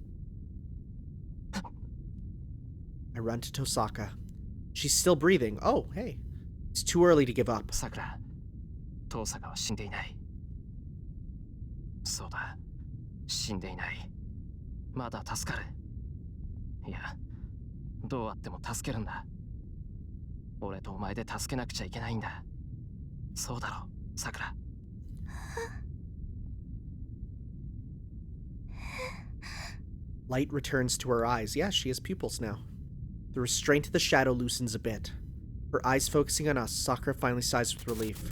I run to Tosaka. She's still breathing. Oh, hey. It's too early to give up. Sakura, Tosaka wa shinde inai. So da, shinde inai. Mada tasukaru. Iya, dou atte mo tasukeru n da. Ore to omae de tasuke nakucha ikenai n da. So daro, Sakura. Light returns to her eyes. Yeah, she has pupils now. The restraint of the shadow loosens a bit. Her eyes focusing on us, Sakura finally sighs with relief.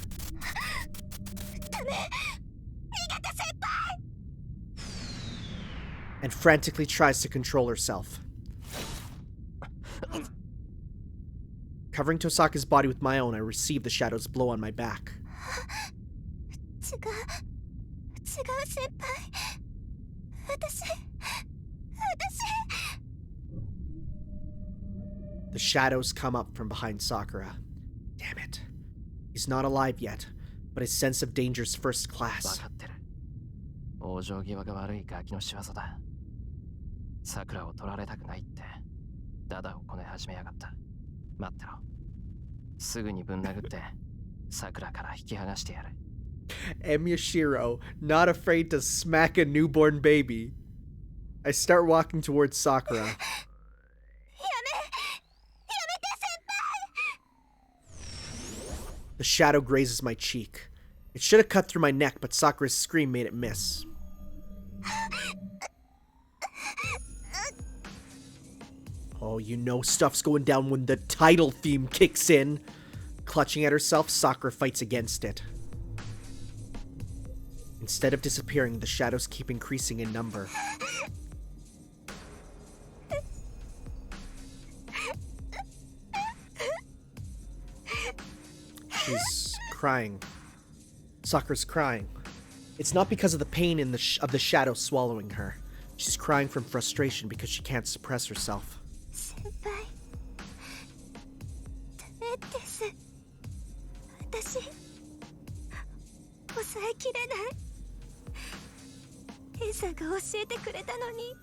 And frantically tries to control herself. Covering Tosaka's body with my own, I receive the shadow's blow on my back. The shadows come up from behind Sakura. Damn it. He's not alive yet, but his sense of danger's first class. 往生際が悪いガキの仕業だ。桜を取られたくないってダダをこね始めやがった。待ってろ。すぐにぶん殴って桜から引き剥がしてやる。Emiya Shirou, not afraid to smack a newborn baby. I start walking towards Sakura. The shadow grazes my cheek. It should have cut through my neck, but Sakura's scream made it miss. Oh, you know stuff's going down when the title theme kicks in. Clutching at herself, Sakura fights against it. Instead of disappearing, the shadows keep increasing in number. She's crying. Sakura's crying. It's not because of the pain of the shadow swallowing her. She's crying from frustration because she can't suppress herself. Senpai, ダメです。私、抑えきれない。Aさんが教えてくれたのに、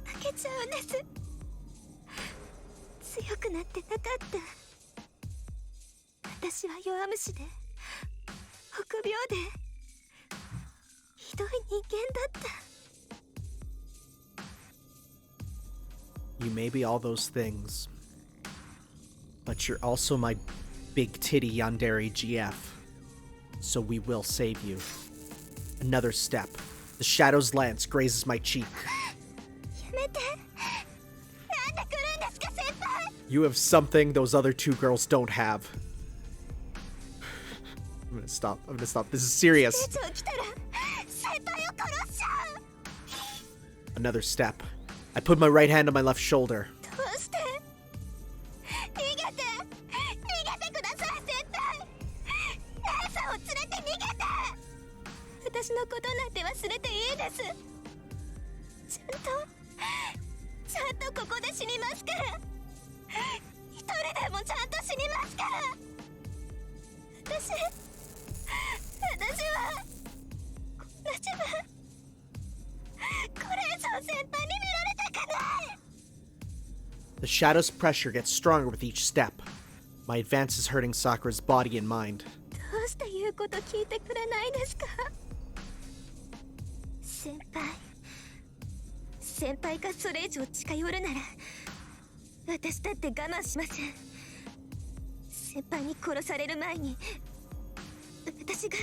負けちゃうんです。強くなってなかった。私は弱虫で、臆病で、ひどい人間だった。You may be all those things, but you're also my big titty yandere GF, so we will save you. Another step. The shadow's lance grazes my cheek. You have something those other two girls don't have. I'm gonna stop. This is serious. Another step. I put my right hand on my left shoulder. The shadow's pressure gets stronger with each step. My advance is hurting Sakura's body and mind. どうして言うこと聞いてくれないですか？先輩がそれ以上近寄るなら私だって我慢します。先輩に殺される前に私が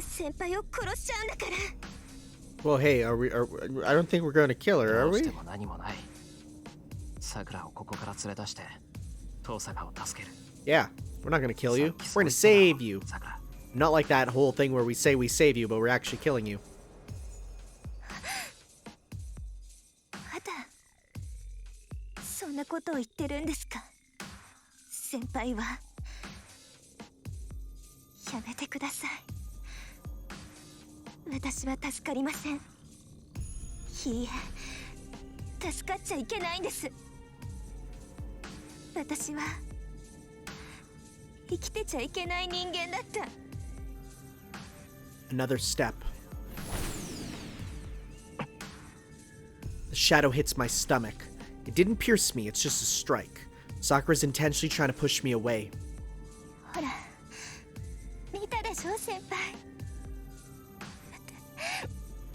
先輩を殺しちゃうんだから。Well, hey, I don't think we're going to kill her, are we? 何もない。桜をここから連れ出して遠坂を助ける。Yeah, we're not going to kill you. We're going to save you. Not like that whole thing where we say we save you, but we're actually killing you. まだそんなことを言ってるんですか？先輩はやめてください。私は助かりません。いいえ、助かっちゃいけないんです。私は生きてちゃいけない人間だった。 Another step. The shadow hits my stomach. It didn't pierce me, it's just a strike. Sakura's intentionally trying to push me away. ほら、見たでしょ先輩。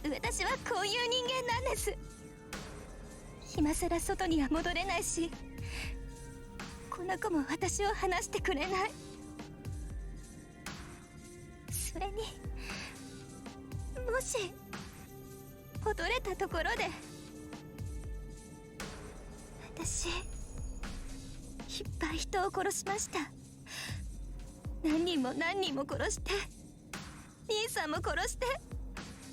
私はこういう人間なんです。今さら外には戻れないし、この子も私を離してくれない。それにもし戻れたところで、私いっぱい人を殺しました。何人も何人も殺して、兄さんも殺して、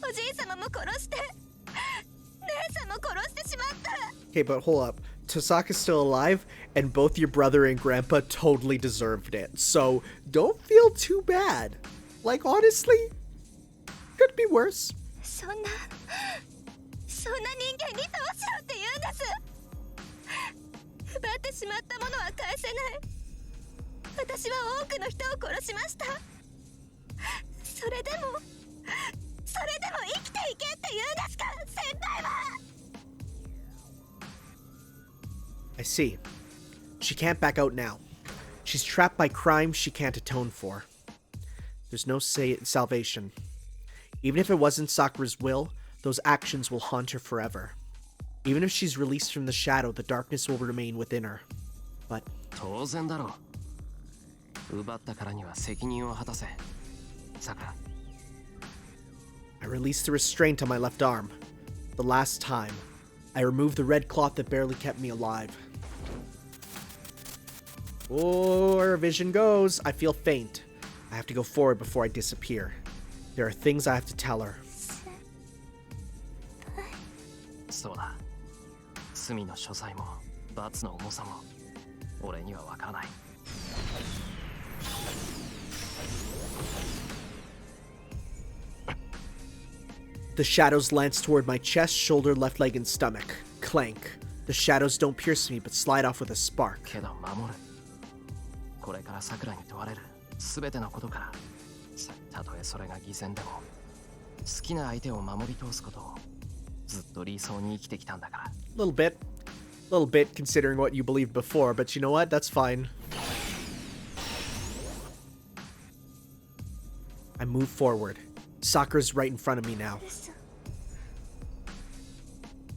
おじい様も殺して、姉さんも殺してしまった。 Okay, but hold up. Tosaka's still alive, and both your brother and grandpa totally deserved it. So don't feel too bad. Like, honestly, could be worse. そんな人間にどうしろって言うんです。奪ってしまったものは返せない。私は多くの人を殺しました。それでも生きていけって言うんですか、先輩は。 I see. She can't back out now. She's trapped by crimes she can't atone for. There's no salvation. Even if it wasn't Sakura's will, those actions will haunt her forever. Even if she's released from the shadow, the darkness will remain within her. But 当然だろう。奪ったからには責任を果たせ。さくら。 I released the restraint on my left arm. The last time, I removed the red cloth that barely kept me alive. Oh, her vision goes. I feel faint. I have to go forward before I disappear. There are things I have to tell her. そうだ。罪の所在も罰の重さも俺にはわからない。 The shadows lance toward my chest, shoulder, left leg, and stomach. Clank. The shadows don't pierce me, but slide off with a spark. けど守る。これからさくらに問われる全てのことから、たとえそれが偽善でも、好きな相手を守り通すことをずっと理想に生きてきたんだから。Little bit considering what you believed before, but you know what? That's fine. I move forward. Sakura's right in front of me now.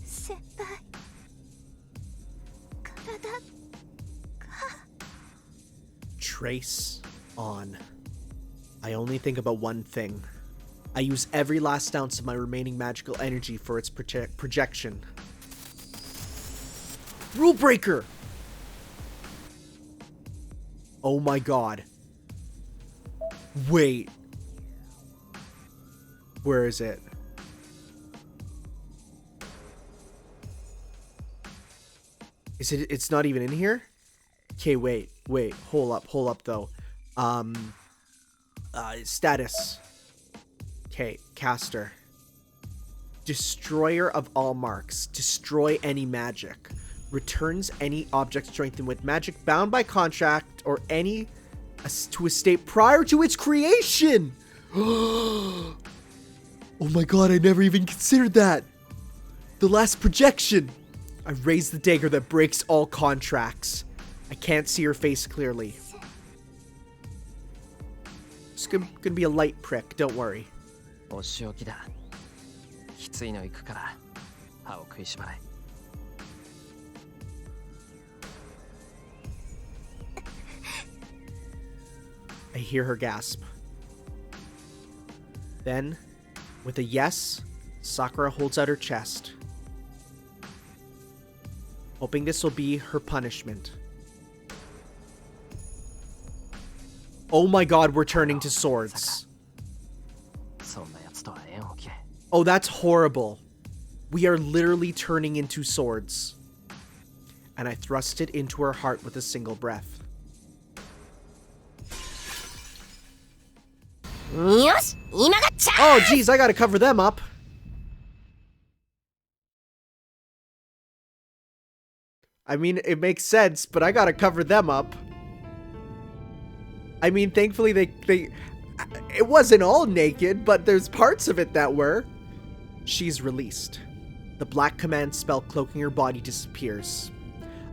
先輩、体が Trace on. I only think about one thing. I use every last ounce of my remaining magical energy for its projection. Rule breaker! Oh my god. Wait. Where is it? Is it? It's not even in here? Okay, wait. Hold up though. Status. Okay, caster. Destroyer of all marks. Destroy any magic. Returns any object strengthened with magic bound by contract or any to a state prior to its creation. Oh my god, I never even considered that. The last projection. I raise the dagger that breaks all contracts. I can't see her face clearly. It's gonna be a light prick, don't worry. お仕置きだ。きついの行くから歯を食いしばれ。I hear her gasp. Then, with a yes, Sakura holds out her chest, hoping this will be her punishment. Oh my god, we're turning to swords. Oh, that's horrible. We are literally turning into swords. And I thrust it into her heart with a single breath. よし Oh, geez, I gotta cover them up. I mean, it makes sense, but I gotta cover them up. I mean, thankfully it wasn't all naked, but there's parts of it that were. She's released. The black command spell cloaking her body disappears.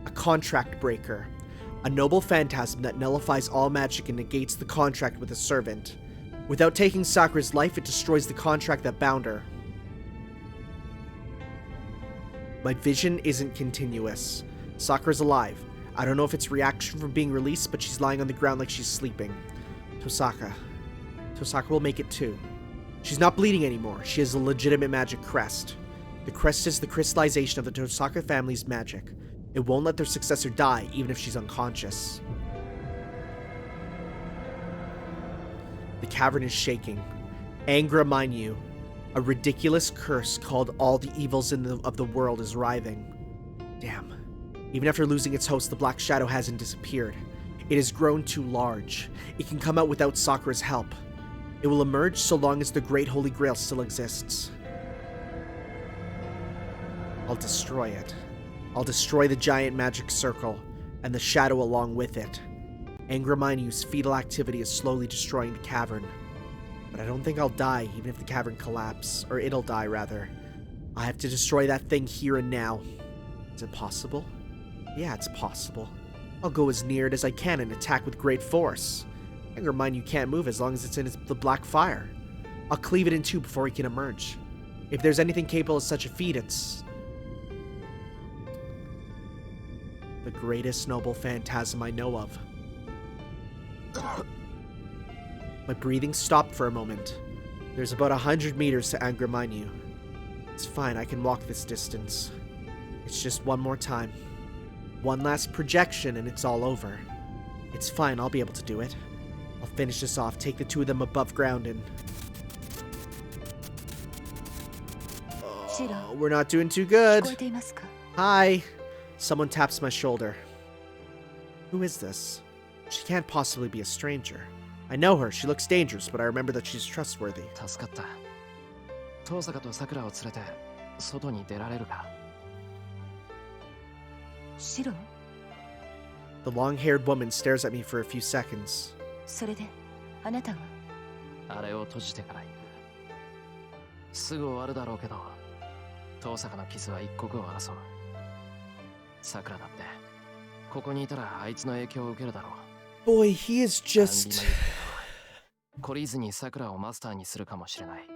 A contract breaker. A noble phantasm that nullifies all magic and negates the contract with a servant. Without taking Sakura's life, it destroys the contract that bound her. My vision isn't continuous. Sakura's alive. I don't know if it's reaction from being released, but she's lying on the ground like she's sleeping. Tosaka will make it too. She's not bleeding anymore. She has a legitimate magic crest. The crest is the crystallization of the Tosaka family's magic. It won't let their successor die, even if she's unconscious. The cavern is shaking. Angra Mainyu, a ridiculous curse called all the evils of the world, is writhing. Damn. Even after losing its host, the Black Shadow hasn't disappeared. It has grown too large. It can come out without Sakura's help. It will emerge so long as the Great Holy Grail still exists. I'll destroy it. I'll destroy the giant magic circle, and the shadow along with it. Angra Mainyu's fetal activity is slowly destroying the cavern. But I don't think I'll die, even if the cavern collapses. Or it'll die, rather. I have to destroy that thing here and now. Is it possible? Yeah, it's possible. I'll go as near it as I can and attack with great force. Angra Mainyu can't move as long as it's in the black fire. I'll cleave it in two before he can emerge. If there's anything capable of such a feat, it's the greatest noble phantasm I know of. My breathing stopped for a moment. There's about 100 meters to Angra Mainyu. It's fine, I can walk this distance. It's just one more time. One last projection and it's all over. It's fine, I'll be able to do it. I'll finish this off, take the two of them above ground and... Oh, we're not doing too good. Hi. Someone taps my shoulder. Who is this? She can't possibly be a stranger. I know her, she looks dangerous, but I remember that she's trustworthy. Shirou? The long-haired woman stares at me for a few seconds. それであなたはあれを閉じてから行く。すぐ終わるだろうけど、遠坂の傷は一刻を争う。桜だって、ここにいたらあいつの影響を受けるだろう。Boy, he is just... 懲りずに桜をマスターにするかもしれない。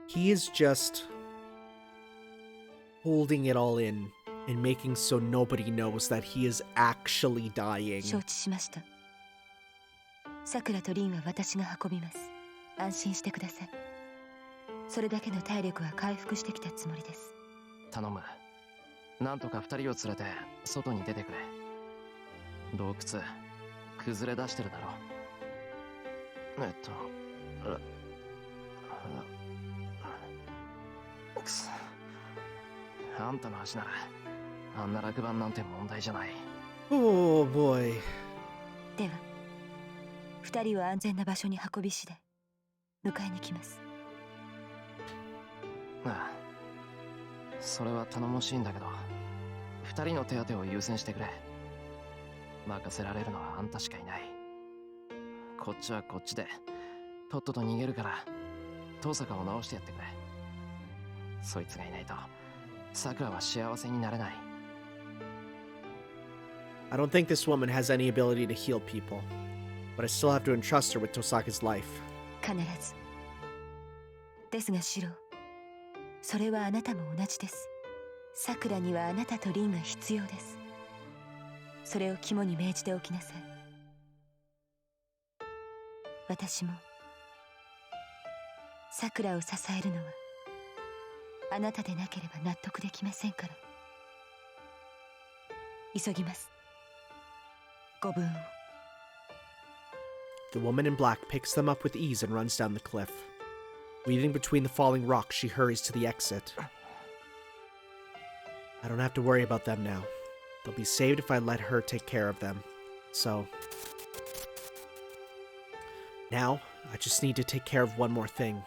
He is just... holding it all in and making so nobody knows that he is actually dying. 承知しました。桜と凛は私が運びます。安心してください。それだけの体力は回復してきたつもりです。頼む。なんとか二人を連れて外に出てくれ。洞窟崩れ出してるだろ。くそ。あんたの足ならあんな落盤なんて問題じゃない。Oh boy. では、二人を安全な場所に運び次第迎えに来ます。ああ、それは頼もしいんだけど、二人の手当てを優先してくれ。任せられるのはあんたしかいない。こっちはこっちでとっとと逃げるから遠坂を直してやってくれ。そいつがいないと桜は幸せになれない。I don't think this woman has any ability to heal people, but I still have to entrust her with Tosaka's life. 必ず。ですがシロ、それはあなたも同じです。桜にはあなたと凛が必要です。それを肝に銘じておきなさい。私も桜を支えるのはあなたでなければ納得できませんから。急ぎます。ご分を。The woman in black picks them up with ease and runs down the cliff. Weaving between the falling rocks, she hurries to the exit. I don't have to worry about them now. They'll be saved if I let her take care of them. So... Now, I just need to take care of one more thing.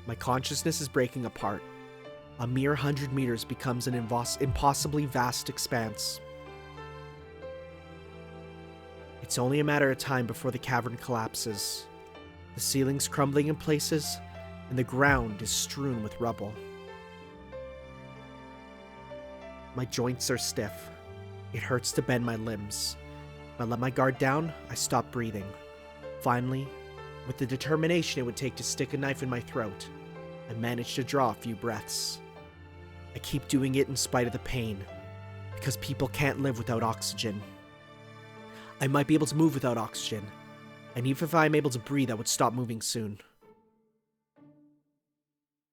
My consciousness is breaking apart. A mere 100 meters becomes an impossibly vast expanse. It's only a matter of time before the cavern collapses. The ceiling's crumbling in places, and the ground is strewn with rubble. My joints are stiff. It hurts to bend my limbs. If I let my guard down, I stop breathing. Finally, with the determination it would take to stick a knife in my throat, I manage to draw a few breaths. I keep doing it in spite of the pain, because people can't live without oxygen. I might be able to move without oxygen, and even if I'm able to breathe, I would stop moving soon.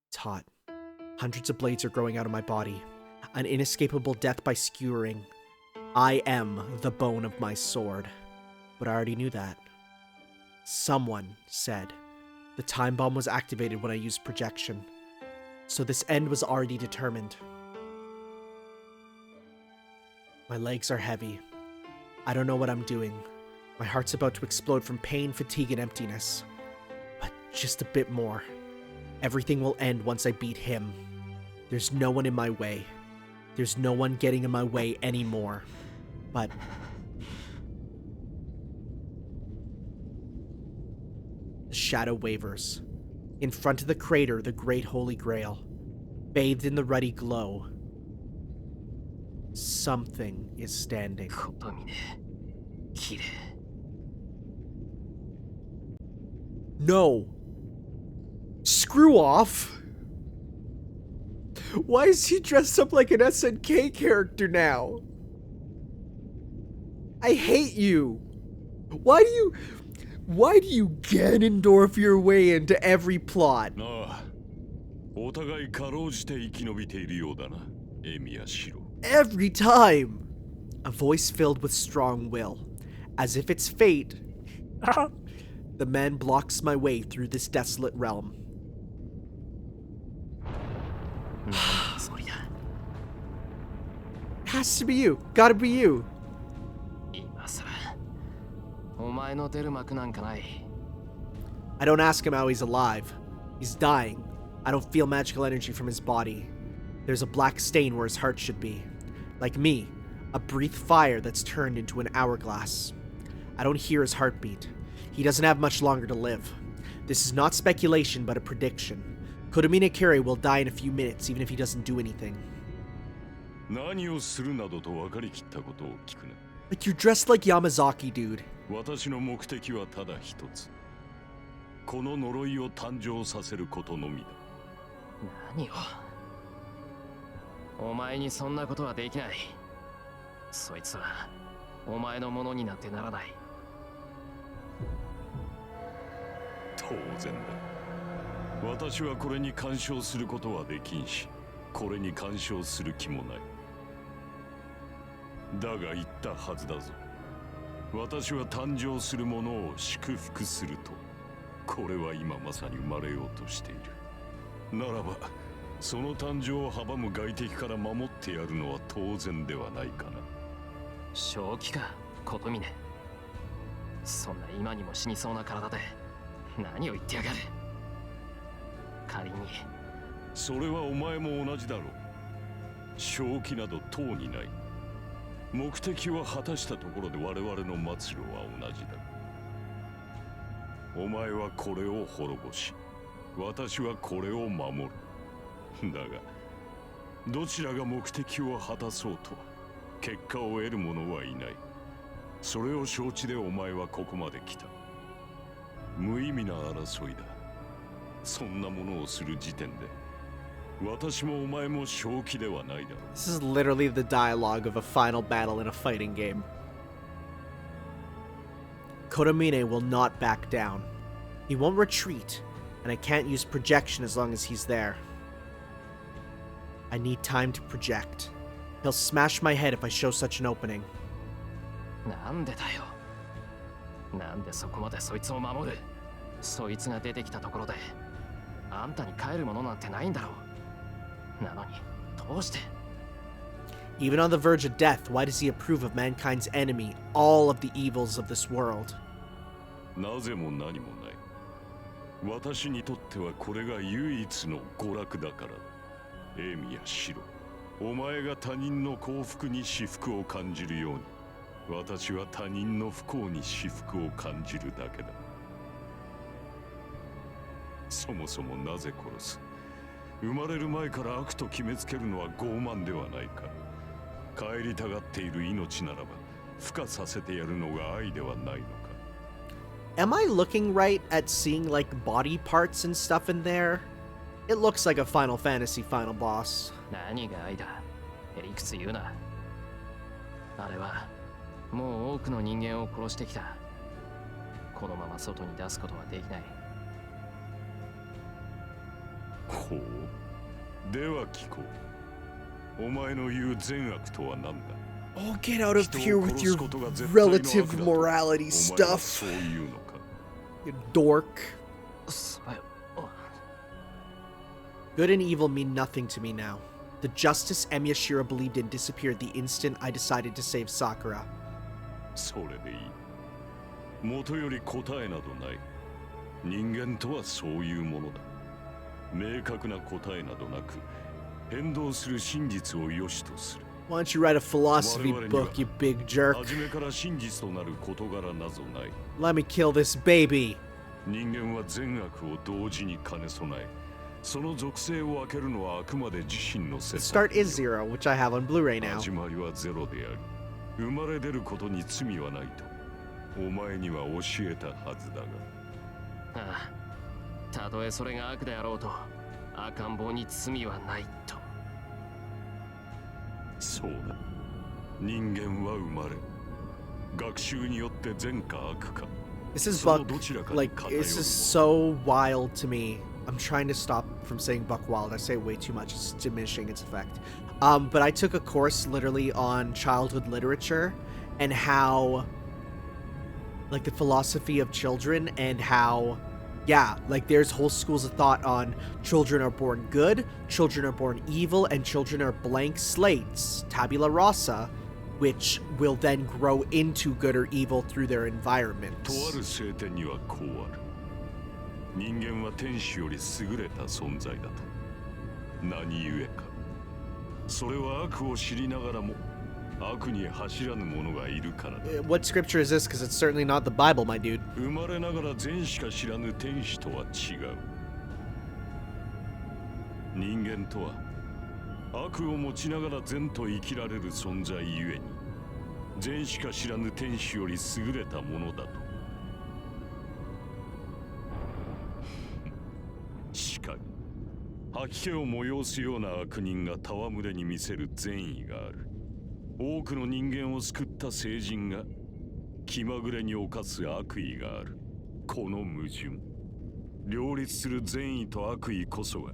It's hot. Hundreds of blades are growing out of my body. An inescapable death by skewering. I am the bone of my sword. But I already knew that. Someone said the time bomb was activated when I used projection. So this end was already determined. My legs are heavy. I don't know what I'm doing. My heart's about to explode from pain, fatigue, and emptiness. But just a bit more. Everything will end once I beat him. There's no one in my way. There's no one getting in my way anymore. But the shadow wavers. In front of the crater, the Great Holy Grail. Bathed in the ruddy glow. Something is standing. Kotomine. Kirei. No! Screw off! Why is he dressed up like an SNK character now? I hate you! Why do you Ganondorf your way into every plot? Every time! A voice filled with strong will. As if it's fate. The man blocks my way through this desolate realm. Has to be you. Gotta be you. I don't ask him how he's alive. He's dying. I don't feel magical energy from his body. There's a black stain where his heart should be. Like me, a breathed fire that's turned into an hourglass. I don't hear his heartbeat. He doesn't have much longer to live. This is not speculation, but a prediction. Kotomine Kirei will die in a few minutes, even if he doesn't do anything. Like you're dressed like Yamazaki, dude. 私の目的はただ一つ。この呪いを誕生させることのみだ。何を？お前にそんなことはできない。そいつはお前のものになってならない。当然だ。私はこれに干渉することはできんし、これに干渉する気もない。だが言ったはずだぞ。私は誕生するものを祝福すると。これは今まさに生まれようとしている。ならば、その誕生を阻む外敵から守ってやるのは当然ではないかな。正気か、琴峰。そんな今にも死にそうな体で何を言ってやがる。仮に。それはお前も同じだろう。正気など当にない。目的を果たしたところで我々の末路は同じだ。お前はこれを滅ぼし、私はこれを守る。だが、どちらが目的を果たそうと、結果を得る者はいない。それを承知でお前はここまで来た。無意味な争いだ。そんなものをする時点で、私もお前も正気ではないだろう。This is literally the dialogue of a final battle in a fighting game. Kotomine will not back down. He won't retreat, and I can't use projection as long as he's there. I need time to project. He'll smash my head if I show such an opening. なんでだよ。なんでそこまでそいつを守る。そいつが出てきたところで、あんたに帰るものなんてないんだろう。なのに、どうして Even on the verge of death, why does he approve of mankind's enemy, all of the evils of this world? なぜも何もない。私にとってはこれが唯一の娯楽だから。エミやシロ、お前が他人の幸福に至福を感じるように、私は他人の不幸に至福を感じるだけだ。そもそもなぜ殺す？生まれる前から悪と決めつけるのは傲慢ではないか。帰りたがっている命ならば、孵化させてやるのが愛ではないのか。Am I looking right at seeing like body parts and stuff in there? It looks like a Final Fantasy final boss. 何が愛だ。理屈言うな。あれはもう多くの人間を殺してきた。このまま外に出すことはできない。ほう。では聞こう。お前の言う善悪とは何だ？ Oh, get out of here with your relative morality stuff. そういうのか。You dork. それ、Good and evil mean nothing to me now. The justice Emiya Shirou believed in disappeared the instant I decided to save Sakura. それでいい。元より答えなどない。人間とはそういうものだ。明確な答えなどなく、変動する真実を良しとする。Why don't you write a philosophy book, you big jerk? 初めから真実となる事柄なぞない。Let me kill this baby. 人間は善悪を同時に兼ね備え、その属性を分けるのはあくまで自身の The 説。 start is 0, which I have on Blu-ray now. 始まりはゼロであり、生まれ出ることに罪はないと、お前には教えたはずだが。ああ、たとえそれが悪であろうと、赤ん坊に罪はないと。そうだ。人間は生まれ、学習によって善か悪か。This is buck, like, this is so wild to me. I'm trying to stop from saying buck wild. I say way too much. It's diminishing its effect. But I took a course literally on childhood literature and how, like, the philosophy of children and how, yeah, like, there's whole schools of thought on children are born good, children are born evil, and children are blank slates, tabula rasa, which will then grow into good or evil through their environment. とある聖典にはこうある。人間は天使より優れた存在だと。何故か。それは悪を知りながらも悪に走らぬ者がいるからだ。What scripture is this? Because it's certainly not the Bible, my dude. 生まれながら善しか知らぬ天使とは違う。人間とは悪を持ちながら善と生きられる存在ゆえに、善しか知らぬ天使より優れたものだと。しかに、吐き気を催すような悪人が戯れに見せる善意がある。多くの人間を救った聖人が気まぐれに犯す悪意がある。この矛盾、両立する善意と悪意こそが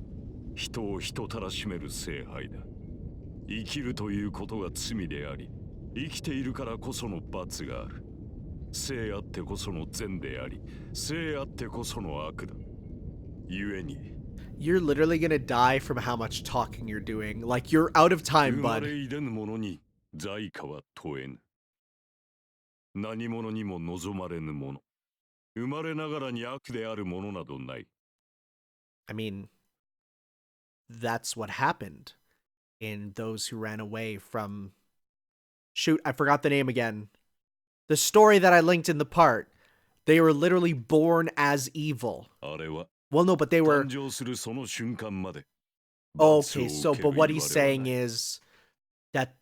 人を人たらしめる聖杯だ。生きるということが罪であり、生きているからこその罰がある。聖あってこその善であり、聖あってこその悪だ。故に You're literally gonna die from how much talking you're doing. Like, you're out of time, 生まれ bud. いでぬ者に在価は問えぬ。何者にも望まれぬもの。生まれながらに悪であるものなどない。I mean, that's what happened in those who ran away from... Shoot, I forgot the name again. The story that I linked in the part. They were literally born as evil. あれは Well, no, but they were... 誕生するその瞬間まで。 Okay, so, but what he's saying is that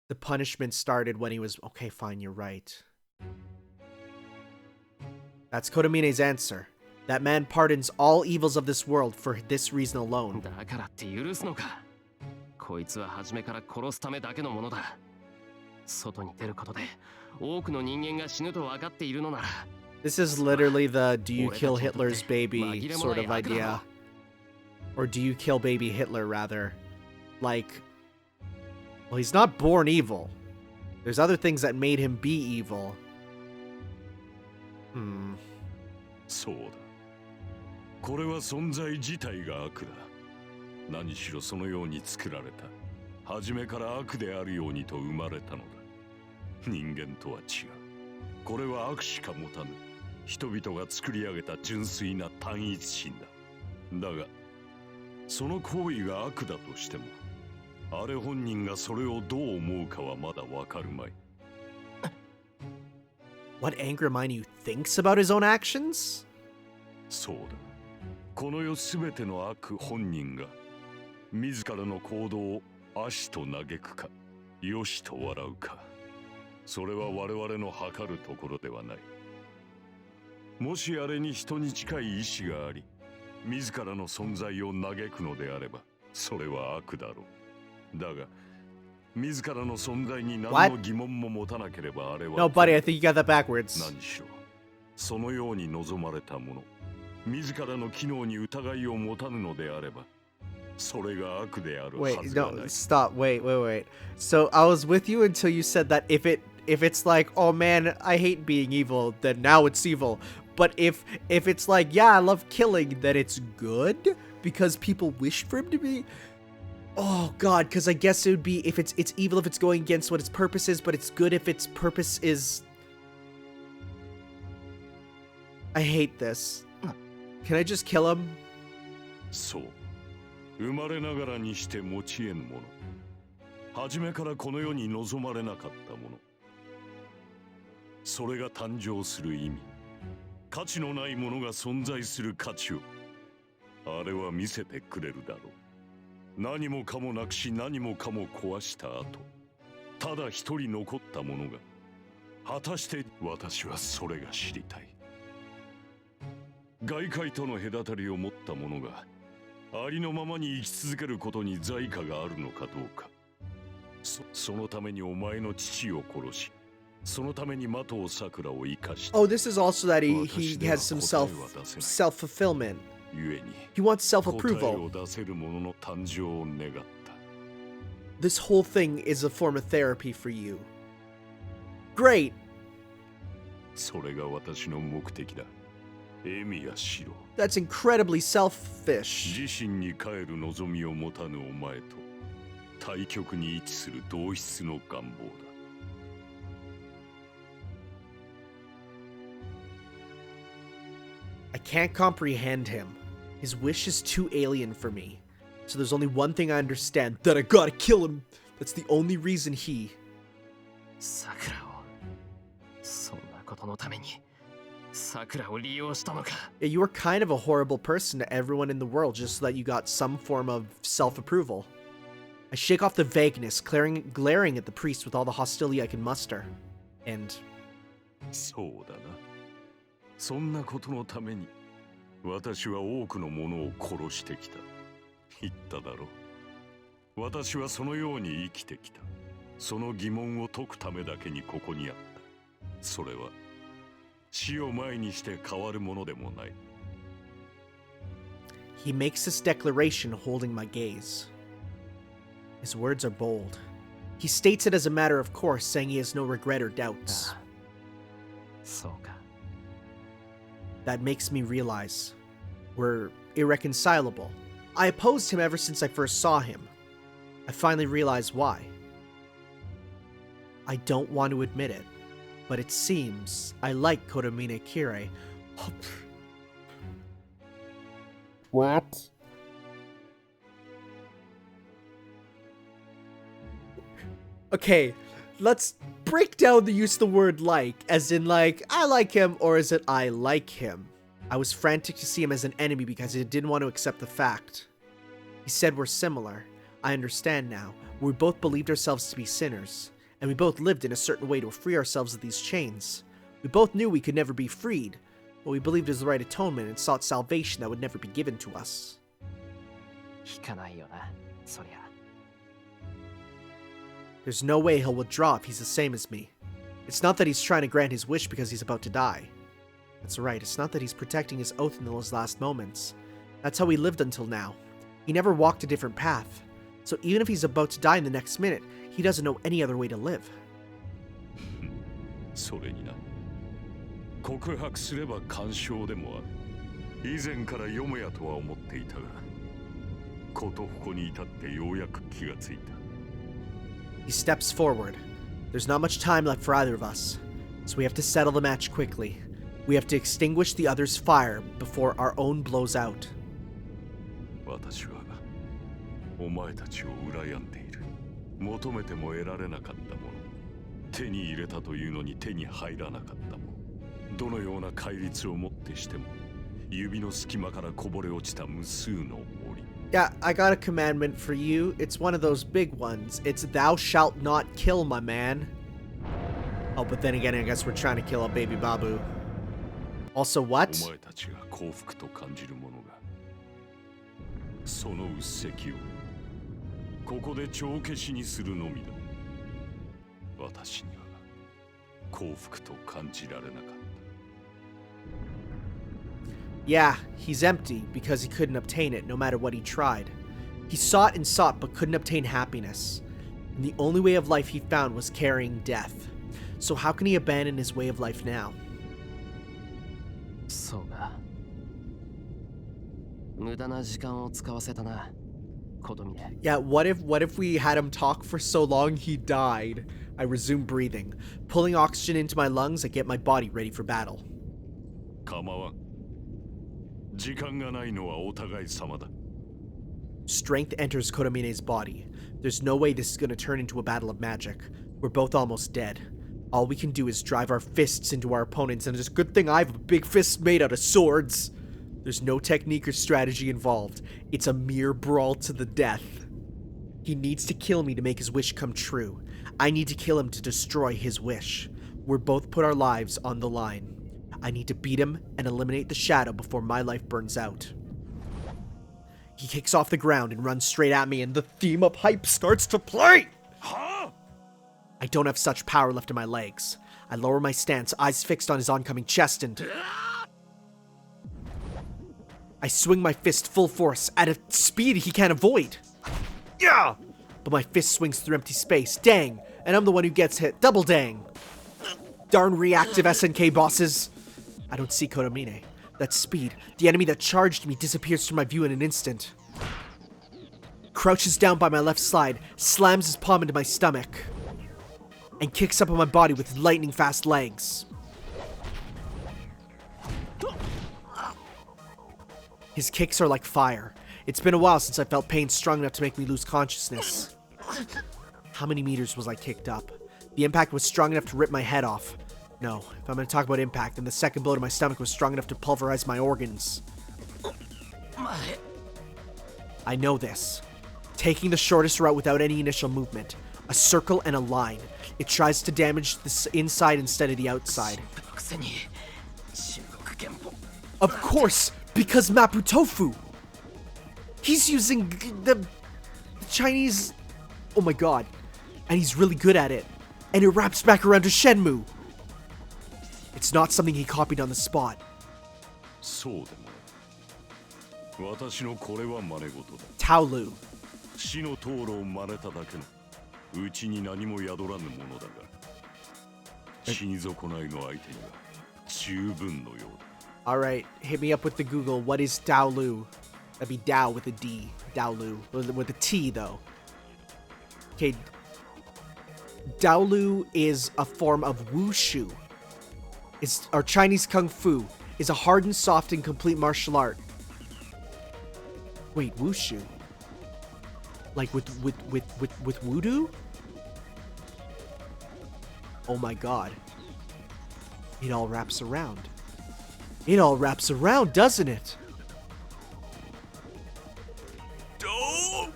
the punishment started when he was... Okay, fine, you're right. That's Kotomine's answer. That man pardons all evils of this world for this reason alone. だからって許すのか。こいつは初めから殺すためだけのものだ。外に出ることで多くの人間が死ぬと分かっているのなら。This is literally the do you kill Hitler's baby sort of idea. Or do you kill baby Hitler, rather. Like, well, he's not born evil. There's other things that made him be evil. そうだ。これは存在自体が悪だ。何しろそのように作られた。初めから悪であるようにと生まれたのだ。人間とは違う。これは悪しか持たぬ人々が作り上げた純粋な単一心だ。だがその行為が悪だとしても、あれ本人がそれをどう思うかはまだわかるまい。What Angry Hermione thinks about his own actions? そうだ。この世すべての悪本人が自らの行動を悪しと嘆くか、良しと笑うか、それは我々の測るところではない。もしあれに人に近い意志があり、自らの存在を嘆くのであれば、それは悪だろう。だが、自らの存在に何の疑問も持たなければあれは。No, buddy, I think you got that backwards. 何しろ、そのように望まれたもの、自らの機能に疑いを持たぬのであれば、それが悪であるは Wait, ずが no, ない。 stop. Wait. So I was with you until you said that if it's like, oh man, I hate being evil, then now it's evil. But if it's like, yeah, I love killing, then it's good because people wish for him to be. Oh god, because I guess it would be if it's evil if it's going against what its purpose is, but it's good if its purpose is. I hate this. Can I just kill him? そう。生まれながらにして持ち得ぬもの。初めからこの世に望まれなかったもの。それが誕生する意味。価値のないものが存在する価値を。あれは見せてくれるだろう。何もかもなくし何もかも壊した後、ただ一人残ったものが。果たして私はそれが知りたい。外界との隔たりを持ったものがありのままに生き続けることに罪過があるのかどうか。そのためにお前の父を殺し、そのために的を桜を生かした。 Oh, this is also that he has some self-fulfillment. He wants self-approval. This whole thing is a form of therapy for you. Great. それが私の目的だ。エミやシロ。 That's incredibly selfish. 自身に帰る望みを持たぬお前と対極に位置する同質の願望だ。I can't comprehend him. His wish is too alien for me. So there's only one thing I understand, that I gotta kill him. That's the only reason he... 桜をそんなことのために桜を利用したのか。 Yeah, you were kind of a horrible person to everyone in the world just so that you got some form of self-approval. I shake off the vagueness, glaring at the priest with all the hostility I can muster. And... そうだな。そんなことのために私は多くの者を殺してきた。言っただろう。私はそのように生きてきた。その疑問を解くためだけにここにあった。それは死を前にして変わるものでもない。 He makes this declaration holding my gaze. His words are bold. He states it as a matter of course, saying he has no regret or doubts. そうか。 That makes me realize we're irreconcilable. I opposed him ever since I first saw him. I finally realized why. I don't want to admit it, but it seems I like Kotomine Kirei. What? Okay, let's break down the use of the word like, as in like, I like him, or is it I like him? I was frantic to see him as an enemy because I didn't want to accept the fact. He said we're similar. I understand now. We both believed ourselves to be sinners, and we both lived in a certain way to free ourselves of these chains. We both knew we could never be freed, but we believed it was the right atonement and sought salvation that would never be given to us. 引かないよな、そりゃ。 There's no way he'll withdraw if he's the same as me. It's not that he's trying to grant his wish because he's about to die. That's right, it's not that he's protecting his oath until his last moments. That's how he lived until now. He never walked a different path. So even if he's about to die in the next minute, he doesn't know any other way to live. それにな。告白すれば干渉でもある。以前からよもやとは思っていたが、ことここに至ってようやく気がついた。He steps forward. There's not much time left for either of us, so we have to settle the match quickly. We have to extinguish the other's fire before our own blows out. 私はお前たちを羨んでいる。求めても得られなかったもの、手に入れたというのに手に入らなかったもの、どのような戒律をもってしても指の隙間からこぼれ落ちた無数の森。 Yeah, I got a commandment for you. It's one of those big ones. It's thou shalt not kill, my man. Oh, but then again, I guess we're trying to kill a baby babu. Also, what? お前たちが幸福と感じるものが、そのうっせきをここで帳消しにするのみだ。私には幸福と感じられなかった。 Yeah, he's empty because he couldn't obtain it no matter what he tried. He sought and sought but couldn't obtain happiness. And the only way of life he found was carrying death. So how can he abandon his way of life now? そうか。無駄な時間を使わせたな、Kotomine. Yeah, what if we had him talk for so long he died? I resume breathing. Pulling oxygen into my lungs, I get my body ready for battle. 構わん。時間がないのはお互い様だ。 Strength enters Kotomine's body. There's no way this is going to turn into a battle of magic. We're both almost dead. All we can do is drive our fists into our opponents, and it's a good thing I have a big fist made out of swords. There's no technique or strategy involved. It's a mere brawl to the death. He needs to kill me to make his wish come true. I need to kill him to destroy his wish. We're both put our lives on the line. I need to beat him and eliminate the shadow before my life burns out. He kicks off the ground and runs straight at me, and the theme of hype starts to play! Huh? I don't have such power left in my legs. I lower my stance, eyes fixed on his oncoming chest, and I swing my fist full force at a speed he can't avoid. Yeah! But my fist swings through empty space. Dang! And I'm the one who gets hit. Double dang! Darn reactive SNK bosses! I don't see Kotomine. That speed, the enemy that charged me, disappears from my view in an instant. Crouches down by my left side, slams his palm into my stomach, and kicks up on my body with lightning fast legs. His kicks are like fire. It's been a while since I felt pain strong enough to make me lose consciousness. How many meters was I kicked up? The impact was strong enough to rip my head off. No, if I'm going to talk about impact, then the second blow to my stomach was strong enough to pulverize my organs. I know this. Taking the shortest route without any initial movement. A circle and a line. It tries to damage the inside instead of the outside. Of course, because Mapu Tofu! He's using the Chinese... Oh my god. And he's really good at it. And it wraps back around to Shenmue. It's not something he copied on the spot. そうでもない。私のこれは真似事だ。Taolu. 死の灯籠を真似ただけのうちに何も宿らぬものだが、死に損ないの相手には十分のようだ。Alright, hit me up with the Google. What is Taolu? That'd be Dao with a D. Daolu. With a T, though. Okay. Daolu is a form of wushu. Or Chinese Kung Fu. Is a hard and soft and complete martial art. Wait, wushu? Like with voodoo? Oh my god. It all wraps around. It all wraps around, doesn't it? Dope!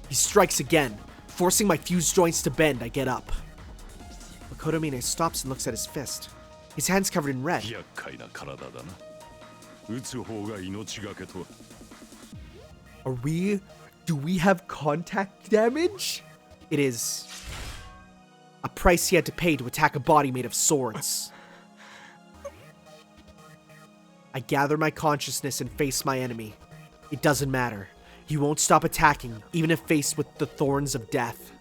He strikes again. Forcing my fused joints to bend, I get up. But Kotomine stops and looks at his fist. His hand's covered in red. 厄介な体だな。撃つ方が命がけとは。Do we have contact damage? It is a price he had to pay to attack a body made of swords. I gather my consciousness and face my enemy. It doesn't matter. He won't stop attacking, even if faced with the thorns of death.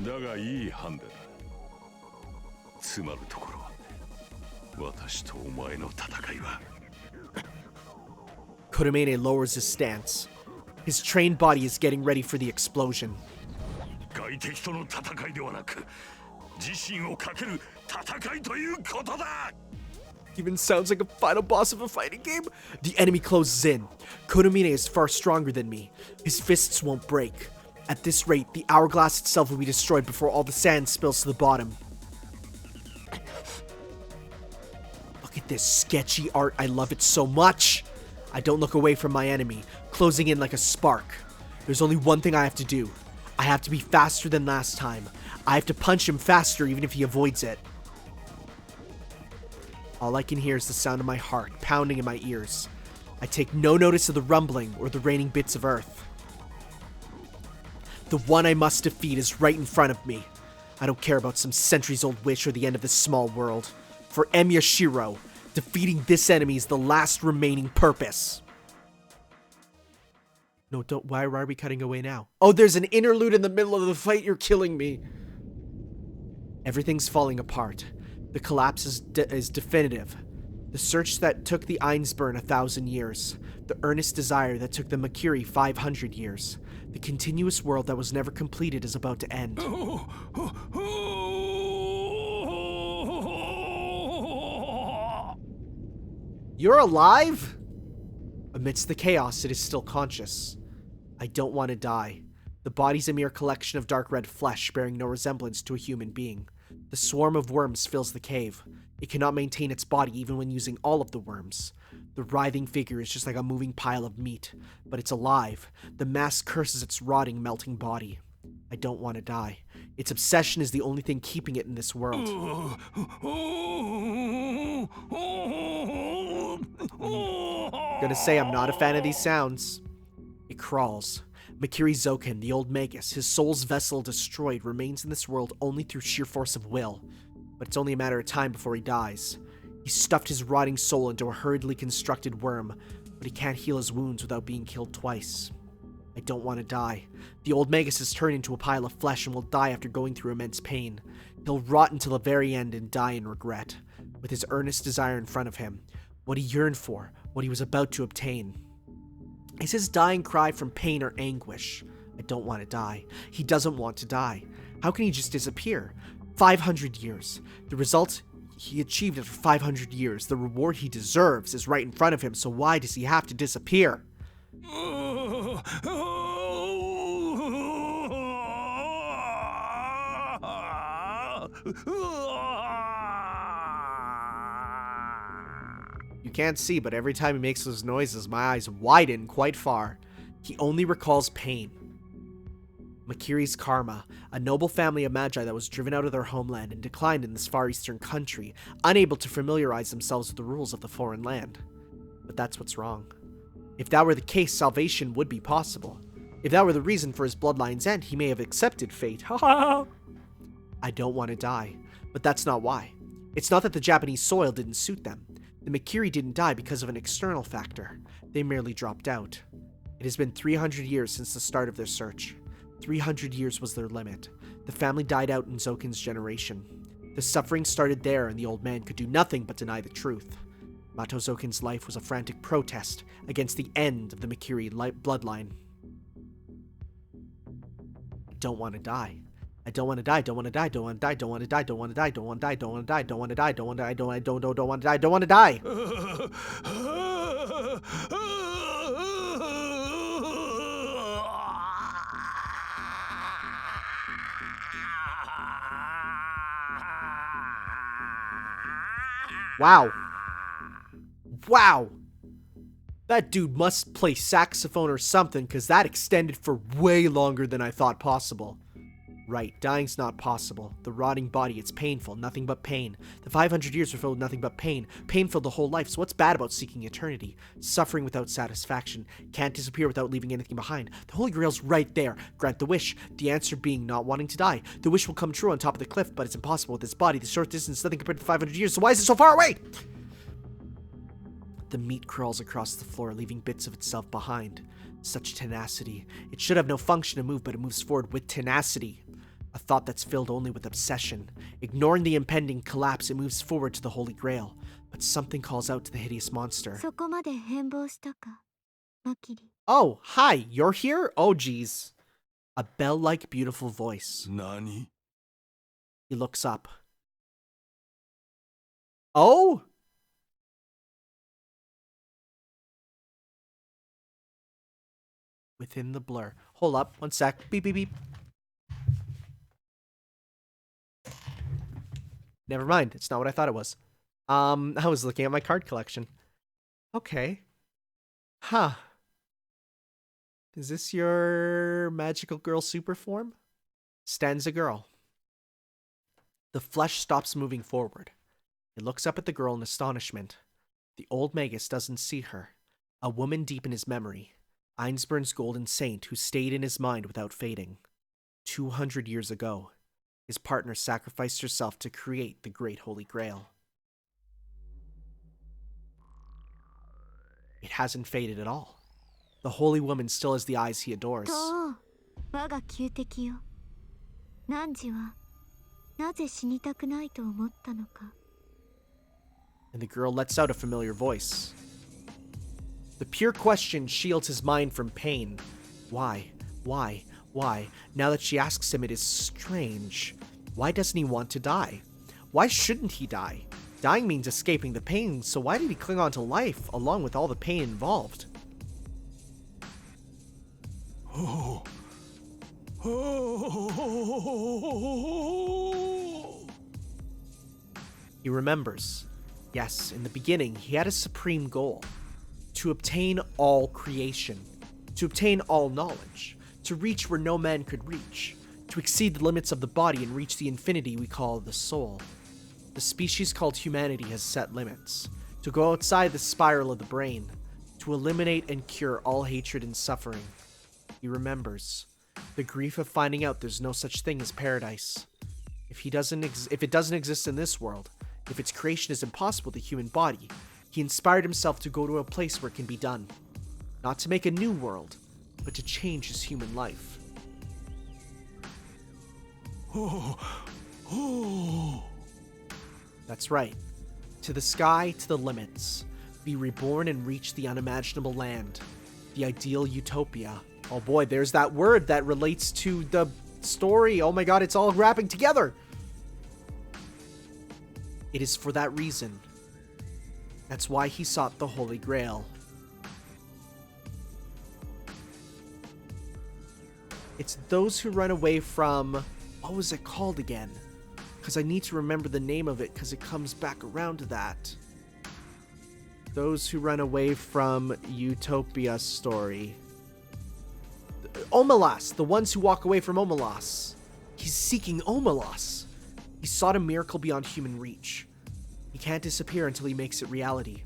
だがいいハンデだ。つまるところは、私とお前の戦いは。 Kotomine lowers his stance. His trained body is getting ready for the explosion. 外敵との戦いではなく、自身をかける戦いということだ。 Even sounds like a final boss of a fighting game. The enemy closes in. Kotomine is far stronger than me. His fists won't break. At this rate, the hourglass itself will be destroyed before all the sand spills to the bottom. Look at this sketchy art. I love it so much. I don't look away from my enemy, closing in like a spark. There's only one thing I have to do. I have to be faster than last time. I have to punch him faster even if he avoids it. All I can hear is the sound of my heart pounding in my ears. I take no notice of the rumbling or the raining bits of earth. The one I must defeat is right in front of me. I don't care about some centuries-old wish or the end of this small world. For Entrusting Shirou, defeating this enemy is the last remaining purpose. No, don't. Why are we cutting away now? Oh, there's an interlude in the middle of the fight. You're killing me. Everything's falling apart. The collapse is definitive. The search that took the Einsburn 1,000 years. The earnest desire that took the Makiri 500 years. The continuous world that was never completed is about to end. You're alive? Amidst the chaos, it is still conscious. I don't want to die. The body's a mere collection of dark red flesh bearing no resemblance to a human being. The swarm of worms fills the cave. It cannot maintain its body even when using all of the worms. The writhing figure is just like a moving pile of meat, but it's alive. The mask curses its rotting, melting body. I don't want to die. Its obsession is the only thing keeping it in this world. Gonna say I'm not a fan of these sounds. It crawls. Makiri Zoken, the old magus, his soul's vessel destroyed, remains in this world only through sheer force of will. But it's only a matter of time before he dies. He stuffed his rotting soul into a hurriedly constructed worm, but he can't heal his wounds without being killed twice. I don't want to die. The old magus has turned into a pile of flesh and will die after going through immense pain. He'll rot until the very end and die in regret, with his earnest desire in front of him, what he yearned for, what he was about to obtain. Is his dying cry from pain or anguish? I don't want to die. He doesn't want to die. How can he just disappear? 500 years. The result he achieved after 500 years. The reward he deserves is right in front of him, so why does he have to disappear? You can't see, but every time he makes those noises, my eyes widen quite far. He only recalls pain. Makiri's karma, a noble family of magi that was driven out of their homeland and declined in this far eastern country, unable to familiarize themselves with the rules of the foreign land. But that's what's wrong. If that were the case, salvation would be possible. If that were the reason for his bloodline's end, he may have accepted fate. I don't want to die, but that's not why. It's not that the Japanese soil didn't suit them. The Makiri didn't die because of an external factor. They merely dropped out. It has been 300 years since the start of their search. 300 years was their limit. The family died out in Zoken's generation. The suffering started there, and the old man could do nothing but deny the truth. Mato Zoken's life was a frantic protest against the end of the Makiri bloodline. I don't want to die. I don't want to die, don't want to die, don't want to die, don't want to die, don't want to die, don't want to die, don't want to die, don't want to die, don't want to die, don't want to die, don't want to die. Wow. Wow. That dude must play saxophone or something, because that extended for way longer than I thought possible. Right, dying's not possible. The rotting body, it's painful, nothing but pain. The 500 years were filled with nothing but pain. Pain filled the whole life, so what's bad about seeking eternity? Suffering without satisfaction. Can't disappear without leaving anything behind. The Holy Grail's right there. Grant the wish. The answer being not wanting to die. The wish will come true on top of the cliff, but it's impossible with this body. The short distance is nothing compared to 500 years, so why is it so far away? The meat crawls across the floor, leaving bits of itself behind. Such tenacity. It should have no function to move, but it moves forward with tenacity. A thought that's filled only with obsession. Ignoring the impending collapse, it moves forward to the Holy Grail. But something calls out to the hideous monster. そこまで変貌したか、マキリ。Oh, hi, you're here? Oh, geez. A bell-like beautiful voice. Nani? He looks up. Oh? Within the blur. Hold up, one sec. Beep, beep, beep. Never mind, it's not what I thought it was. I was looking at my card collection. Okay. Huh. Is this your magical girl super form? Stands a girl. The flesh stops moving forward. It looks up at the girl in astonishment. The old magus doesn't see her. A woman deep in his memory. Einsburn's golden saint who stayed in his mind without fading. 200 years ago, his partner sacrificed herself to create the great holy grail. It hasn't faded at all. The holy woman still has the eyes he adores. 我が旧敵よ。汝はなぜ死にたくないと思ったのか。 And the girl lets out a familiar voice. The pure question shields his mind from pain. Why? Why? Why? Now that she asks him, it is strange. Why doesn't he want to die? Why shouldn't he die? Dying means escaping the pain, so why did he cling on to life, along with all the pain involved? He remembers. Yes, in the beginning, he had a supreme goal. To obtain all creation. To obtain all knowledge. To reach where no man could reach. To exceed the limits of the body and reach the infinity we call the soul. The species called humanity has set limits. To go outside the spiral of the brain. To eliminate and cure all hatred and suffering. He remembers. The grief of finding out there's no such thing as paradise. If it doesn't exist in this world, if its creation is impossible with the human body, he inspired himself to go to a place where it can be done. Not to make a new world, but to change his human life. That's right. To the sky, to the limits. Be reborn and reach the unimaginable land. The ideal utopia. Oh boy, there's that word that relates to the story. Oh my god, it's all wrapping together. It is for that reason. That's why he sought the Holy Grail. It's those who run away from... What was it called again? Because I need to remember the name of it because it comes back around to that. Those who run away from Utopia story. Omelas! The ones who walk away from Omelas. He's seeking Omelas. He sought a miracle beyond human reach. He can't disappear until he makes it reality.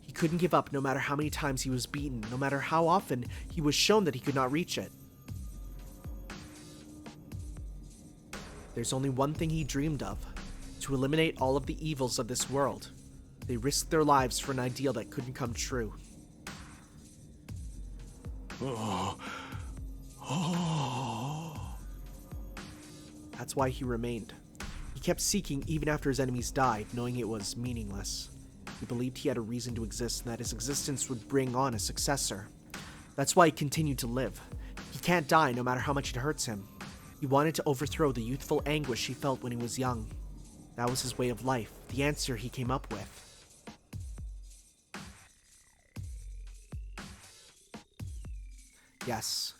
He couldn't give up no matter how many times he was beaten, no matter how often he was shown that he could not reach it. There's only one thing he dreamed of, to eliminate all of the evils of this world. They risked their lives for an ideal that couldn't come true. That's why he remained. He kept seeking even after his enemies died, knowing it was meaningless. He believed he had a reason to exist and that his existence would bring on a successor. That's why he continued to live. He can't die no matter how much it hurts him. He wanted to overthrow the youthful anguish he felt when he was young. That was his way of life, the answer he came up with. Yes,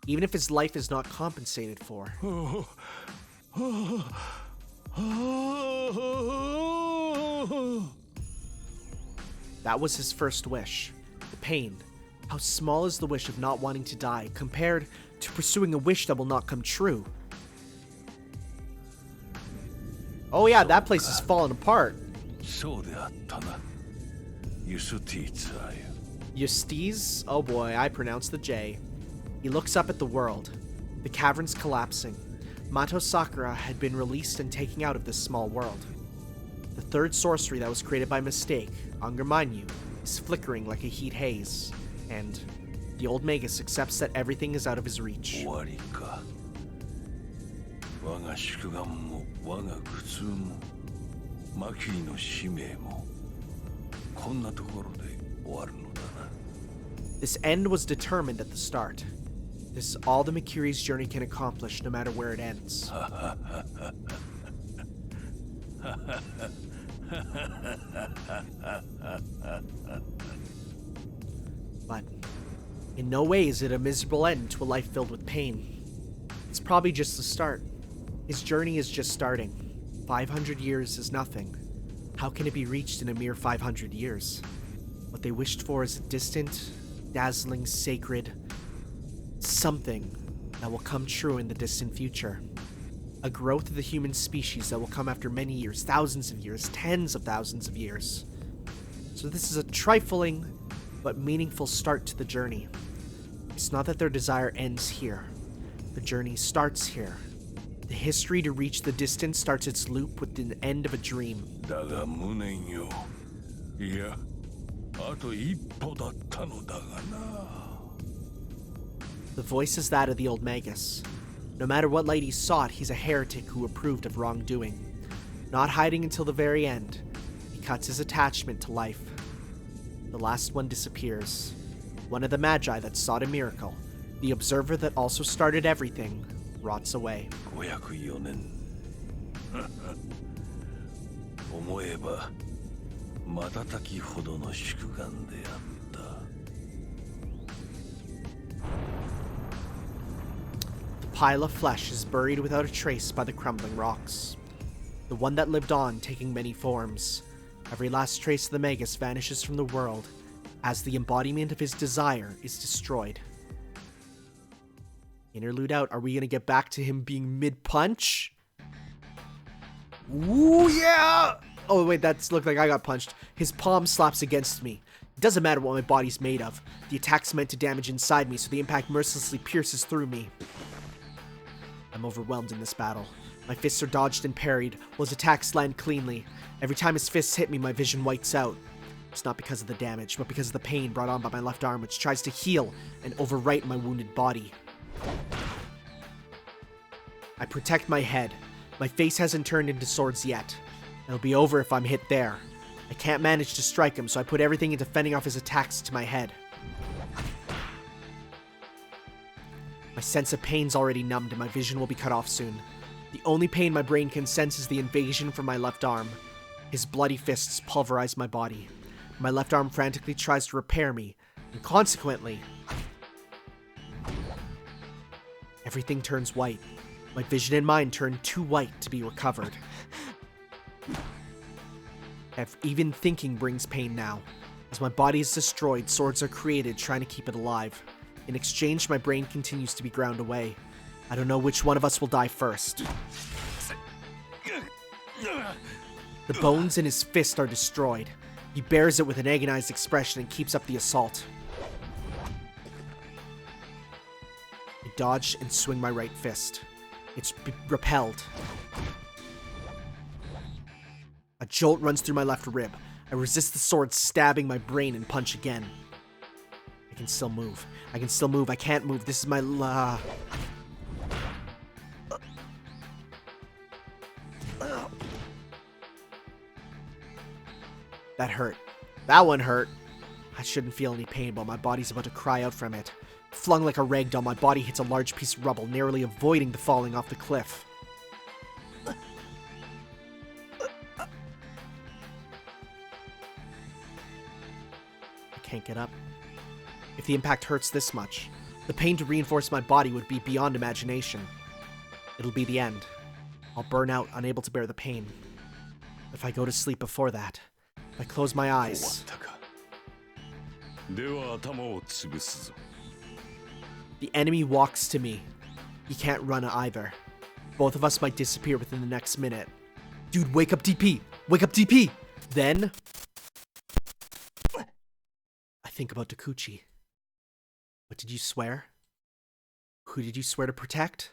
even if his life is not compensated for. That was his first wish. The pain. How small is the wish of not wanting to die compared to pursuing a wish that will not come true? Oh yeah, that place is falling apart. Justiz? Oh boy, I pronounced the J. He looks up at the world. The cavern's collapsing. Mato Sakura had been released and taken out of this small world. The third sorcery that was created by mistake, Angermanyu, is flickering like a heat haze. And the old magus accepts that everything is out of his reach. This end was determined at the start. This is all the Mikiri's journey can accomplish, no matter where it ends. But in no way is it a miserable end to a life filled with pain. It's probably just the start. His journey is just starting. 500 years is nothing. How can it be reached in a mere 500 years? What they wished for is a distant, dazzling, sacred something that will come true in the distant future. A growth of the human species that will come after many years, thousands of years, tens of thousands of years. So this is a trifling but meaningful start to the journey. It's not that their desire ends here. The journey starts here. The history to reach the distance starts its loop with the end of a dream. The voice is that of the old Magus. No matter what light he sought, he's a heretic who approved of wrongdoing. Not hiding until the very end, he cuts his attachment to life. The last one disappears. One of the Magi that sought a miracle, the observer that also started everything, rots away. The pile of flesh is buried without a trace by the crumbling rocks. The one that lived on, taking many forms. Every last trace of the Magus vanishes from the world as the embodiment of his desire is destroyed. Interlude out. Are we gonna get back to him being mid-punch? Ooh, yeah! Oh, wait, that's looked like I got punched. His palm slaps against me. It doesn't matter what my body's made of. The attack's meant to damage inside me, so the impact mercilessly pierces through me. I'm overwhelmed in this battle. My fists are dodged and parried, while his attacks land cleanly. Every time his fists hit me, my vision whites out. It's not because of the damage, but because of the pain brought on by my left arm, which tries to heal and overwrite my wounded body. I protect my head. My face hasn't turned into swords yet. It'll be over if I'm hit there. I can't manage to strike him, so I put everything into fending off his attacks to my head. My sense of pain's already numbed and my vision will be cut off soon. The only pain my brain can sense is the invasion from my left arm. His bloody fists pulverize my body. My left arm frantically tries to repair me, and consequently, everything turns white. My vision and mind turn too white to be recovered. Even thinking brings pain now. As my body is destroyed, swords are created trying to keep it alive. In exchange, my brain continues to be ground away. I don't know which one of us will die first. The bones in his fist are destroyed. He bears it with an agonized expression and keeps up the assault. I dodge and swing my right fist. It's repelled. A jolt runs through my left rib. I resist the sword stabbing my brain and punch again. I can still move. I can still move. I can't move. This is my That hurt. That one hurt. I shouldn't feel any pain, but my body's about to cry out from it. Flung like a ragdoll, my body hits a large piece of rubble, narrowly avoiding the falling off the cliff. I can't get up. If the impact hurts this much, the pain to reinforce my body would be beyond imagination. It'll be the end. I'll burn out, unable to bear the pain. If I go to sleep before that, if I close my eyes... The enemy walks to me. He can't run either. Both of us might disappear within the next minute. Dude, wake up DP! Wake up DP! Then... I think about Takuchi. What did you swear? Who did you swear to protect?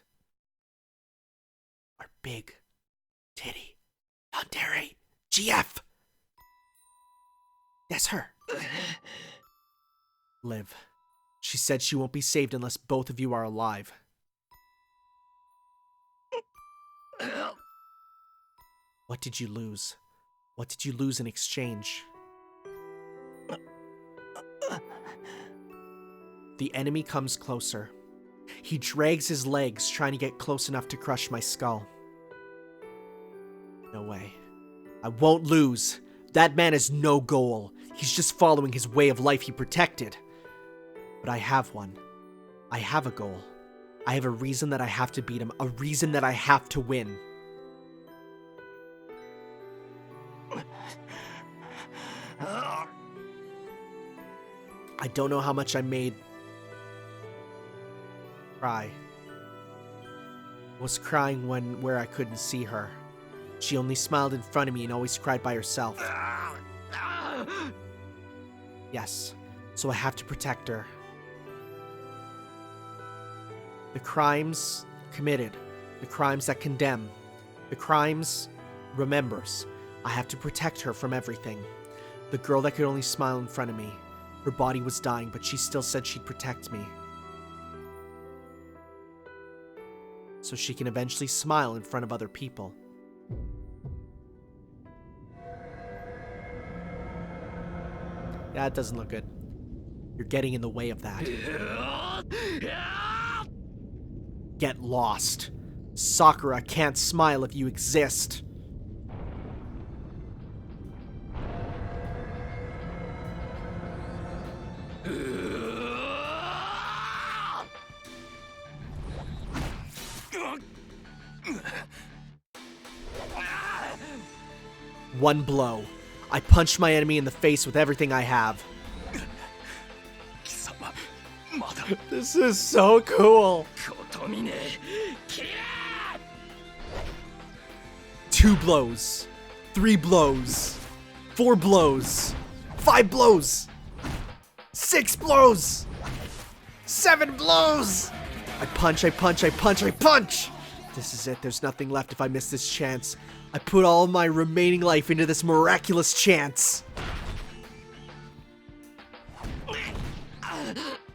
Our big titty yandere GF! That's her. Liv. She said she won't be saved unless both of you are alive. What did you lose? What did you lose in exchange? The enemy comes closer. He drags his legs, trying to get close enough to crush my skull. No way. I won't lose. That man has no goal. He's just following his way of life he protected. But I have one. I have a goal. I have a reason that I have to beat him. A reason that I have to win. I don't know how much I made cry. I was crying where I couldn't see her. She only smiled in front of me and always cried by herself. Yes, so I have to protect her. The crimes committed, the crimes that condemn, the crimes remembers. I have to protect her from everything. The girl that could only smile in front of me. Her body was dying, but she still said she'd protect me. So she can eventually smile in front of other people. That doesn't look good. You're getting in the way of that. Get lost. Sakura can't smile if you exist. One blow. I punched my enemy in the face with everything I have. This is so cool. Kotomine. 2 blows. 3 blows. 4 blows. 5 blows. 6 blows. 7 blows. I punch, I punch, I punch, I punch. This is it. There's nothing left if I miss this chance. I put all my remaining life into this miraculous chance.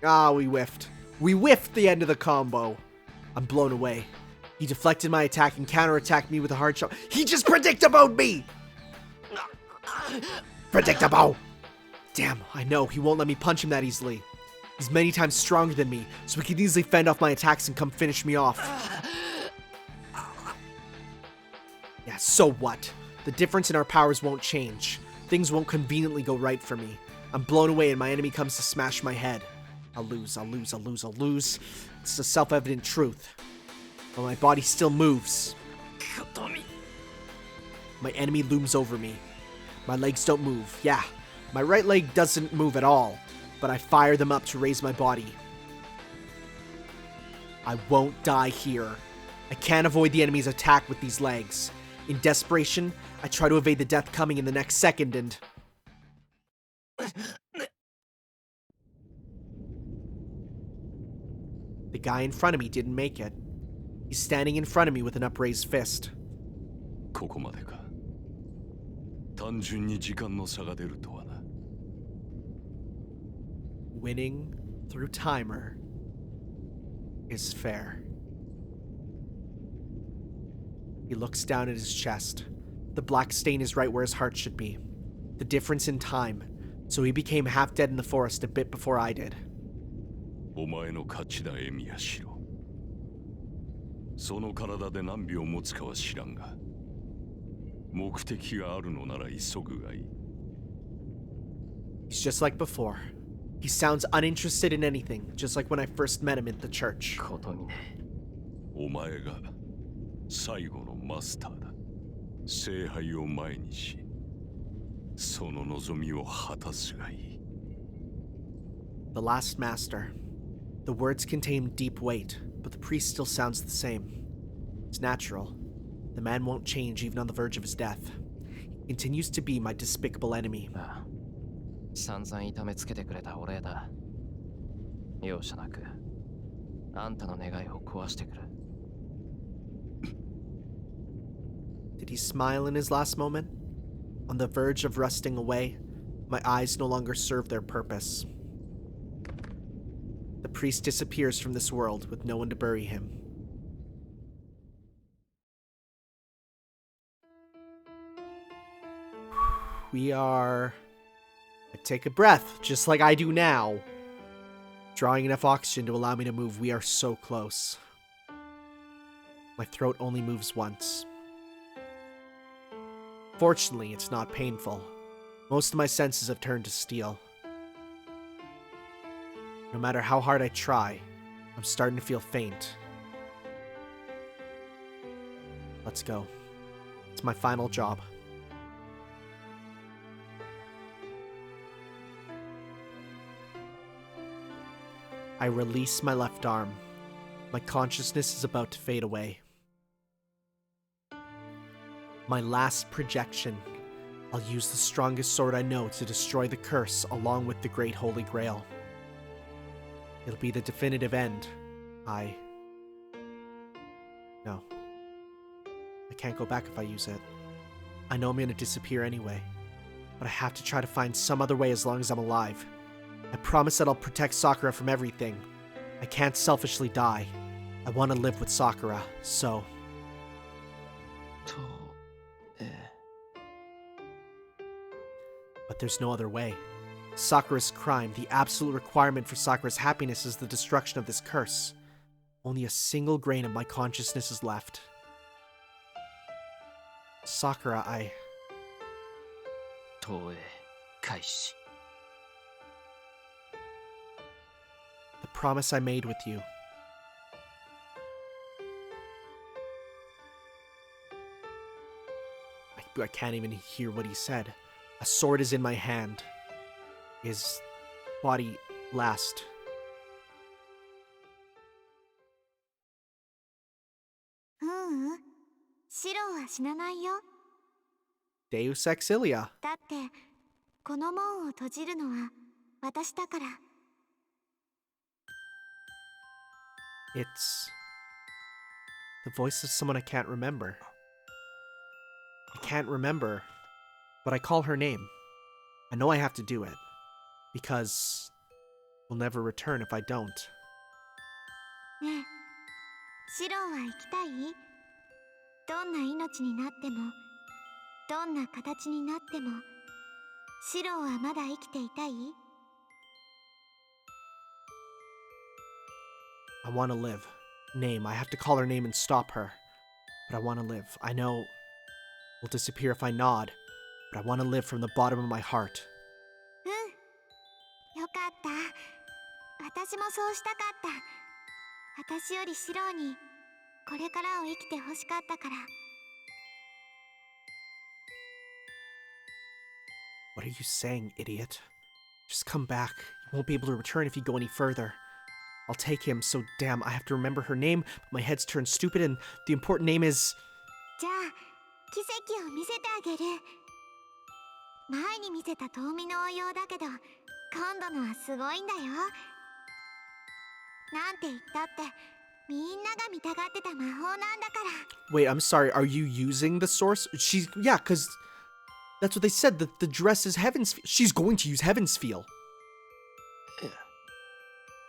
Ah, we whiffed. We whiffed the end of the combo. I'm blown away. He deflected my attack and counterattacked me with a hard shot. He just predictabled me! Predictable! Damn, I know. He won't let me punch him that easily. He's many times stronger than me, so he can easily fend off my attacks and come finish me off. Yeah, so what? The difference in our powers won't change. Things won't conveniently go right for me. I'm blown away and my enemy comes to smash my head. I'll lose, I'll lose, I'll lose, I'll lose. It's a self-evident truth. But my body still moves. My enemy looms over me. My legs don't move. Yeah, my right leg doesn't move at all, but I fire them up to raise my body. I won't die here. I can't avoid the enemy's attack with these legs. In desperation, I try to evade the death coming in the next second and... The guy in front of me didn't make it. He's standing in front of me with an upraised fist. ここまでか。単純に時間の差が出るとはな。Winning through timer is fair. He looks down at his chest. The black stain is right where his heart should be. The difference in time. So he became half dead in the forest a bit before I did. お前の勝ちだ、エミヤシロ。その体で何秒持つかは知らんが、目的があるのなら急ぐがいい。He's just like before. He sounds uninterested in anything, just like when I first met him at the church. お前が最後のマスターだ。聖杯を前にし、その望みを果たすがいい。The last master. The words contain deep weight, but the priest still sounds the same. It's natural. The man won't change even on the verge of his death. He continues to be my despicable enemy. 散々痛めつけてくれたお礼だ。容赦なく、あんたの願いを壊してくる。Did he smile in his last moment? On the verge of rusting away, my eyes no longer serve their purpose. The priest disappears from this world with no one to bury him. We are... I take a breath, just like I do now. Drawing enough oxygen to allow me to move. We are so close. My throat only moves once. Fortunately, it's not painful. Most of my senses have turned to steel. No matter how hard I try, I'm starting to feel faint. Let's go. It's my final job. I release my left arm. My consciousness is about to fade away. My last projection. I'll use the strongest sword I know to destroy the curse along with the Great Holy Grail. It'll be the definitive end. No. I can't go back if I use it. I know I'm gonna disappear anyway, but I have to try to find some other way as long as I'm alive. I promise that I'll protect Sakura from everything. I can't selfishly die. I want to live with Sakura, so... But there's no other way. Sakura's crime, the absolute requirement for Sakura's happiness, is the destruction of this curse. Only a single grain of my consciousness is left. Sakura, the promise I made with you. I can't even hear what he said. A sword is in my hand. His body last. Shirou は死なないよ。 Deus Ex Illya. だって、この門を閉じるのは私だから。It's the voice of someone I can't remember. I can't remember, but I call her name. I know I have to do it, because we'll never return if I don't. ねえ、シローは生きたい？どんな命になっても、どんな形になっても、シローはまだ生きていたい？ I want to live. Name. I have to call her name and stop her. But I want to live. I know we'll disappear if I nod, but I want to live from the bottom of my heart. よかった。私もそうしたかった。私よりシローにこれからを生きて欲しかったから。What are you saying, idiot? Just come back. You won't be able to return if you go any further. I'll take him, so damn, I have to remember her name, but my head's turned stupid and the important name is... じゃあ、奇跡を見せてあげる。前に見せた遠見の応用だけど、今度のはすごいんだよ。なんて言ったって、みんなが見たがってた魔法なんだから。Wait, I'm sorry, are you using the source? Yeah, because that's what they said, that the dress is Heaven's... She's going to use Heaven's Feel.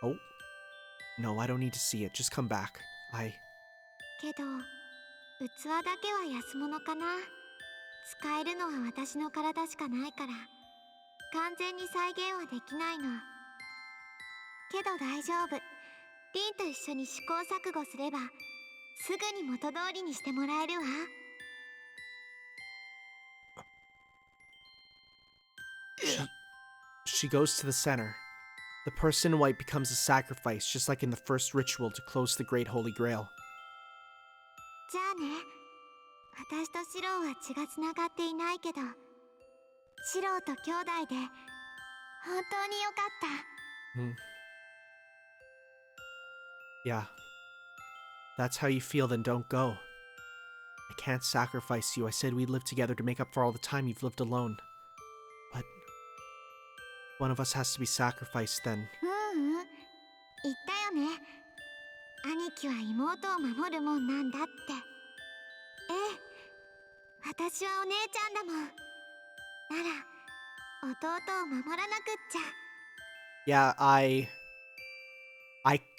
Oh. No, I don't need to see it. Just come back. けど、器だけは安物かな。使えるのは私の体しかないから、完全に再現はできないの。けど大丈夫。リンと一緒に試行錯誤すれば、すぐに元通りにしてもらえるわ。She goes to the center. The person in white becomes a sacrifice, just like in the first ritual to close the Great Holy Grail. じゃあね。私とシローは血がつながっていないけど、シローと兄弟で本当によかった。Yeah. That's how you feel, then don't go. I can't sacrifice you. I said we'd live together to make up for all the time you've lived alone. But one of us has to be sacrificed then. 言ったよね。兄貴は妹を守るもんなんだって。ええ。私はお姉ちゃんだもん。なら、弟を守らなくっちゃ。Yeah, I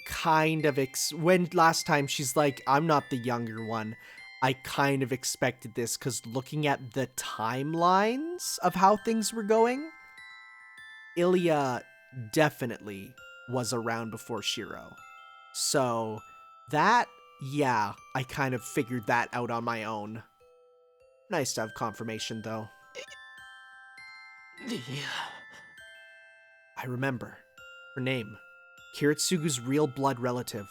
kind of when last time she's like, I'm not the younger one, I kind of expected this, because looking at the timelines of how things were going, Illya definitely was around before Shirou. So that, yeah, I kind of figured that out on my own. Nice to have confirmation, though. I remember. Her name. Kiritsugu's real blood relative.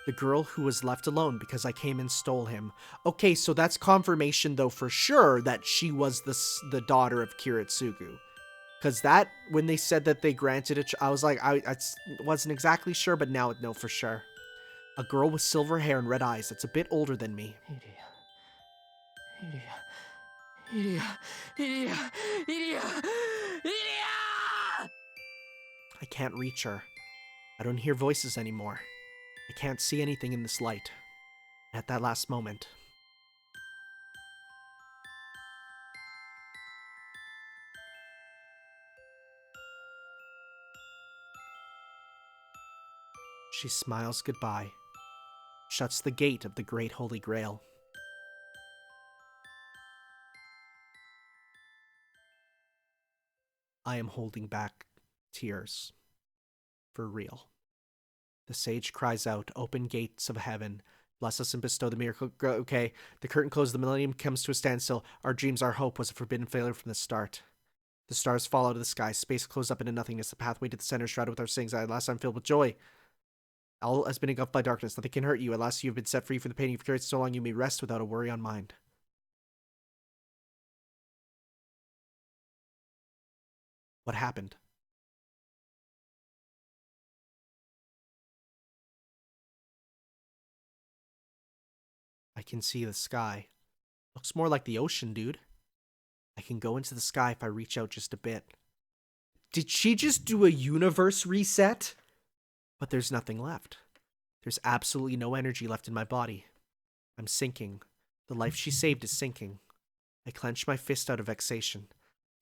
The girl who was left alone because I came and stole him. Okay, so that's confirmation, though, for sure, that she was the daughter of Kiritsugu. Because that, when they said that they granted it, I was like, I wasn't exactly sure, but now I know for sure. A girl with silver hair and red eyes that's a bit older than me. Illya! I can't reach her. I don't hear voices anymore. I can't see anything in this light. At that last moment, she smiles goodbye, shuts the gate of the Great Holy Grail. I am holding back tears. For real. The sage cries out, "Open gates of heaven. Bless us and bestow the miracle." Okay, the curtain closes, the millennium comes to a standstill. Our dreams, our hope was a forbidden failure from the start. The stars fall out of the sky. Space closed up into nothingness. The pathway to the center shrouded with our sings. At last I'm filled with joy. All has been engulfed by darkness. Nothing can hurt you. At last you have been set free from the pain you've carried so long you may rest without a worry on mind. What happened? I can see the sky. Looks more like the ocean, dude. I can go into the sky if I reach out just a bit. Did she just do a universe reset? But there's nothing left. There's absolutely no energy left in my body. I'm sinking. The life she saved is sinking. I clench my fist out of vexation.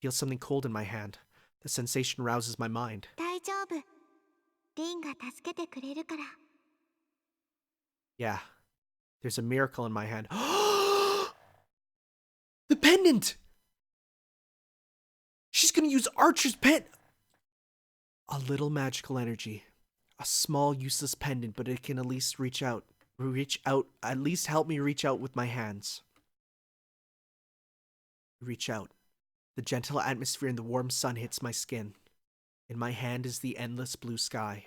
Feel something cold in my hand. The sensation rouses my mind. 大丈夫。リンが助けてくれるから。 Yeah. There's a miracle in my hand. The pendant! She's gonna use Archer's pen. A little magical energy. A small useless pendant, but it can at least reach out, at least help me reach out with my hands. Reach out. The gentle atmosphere and the warm sun hits my skin. In my hand is the endless blue sky.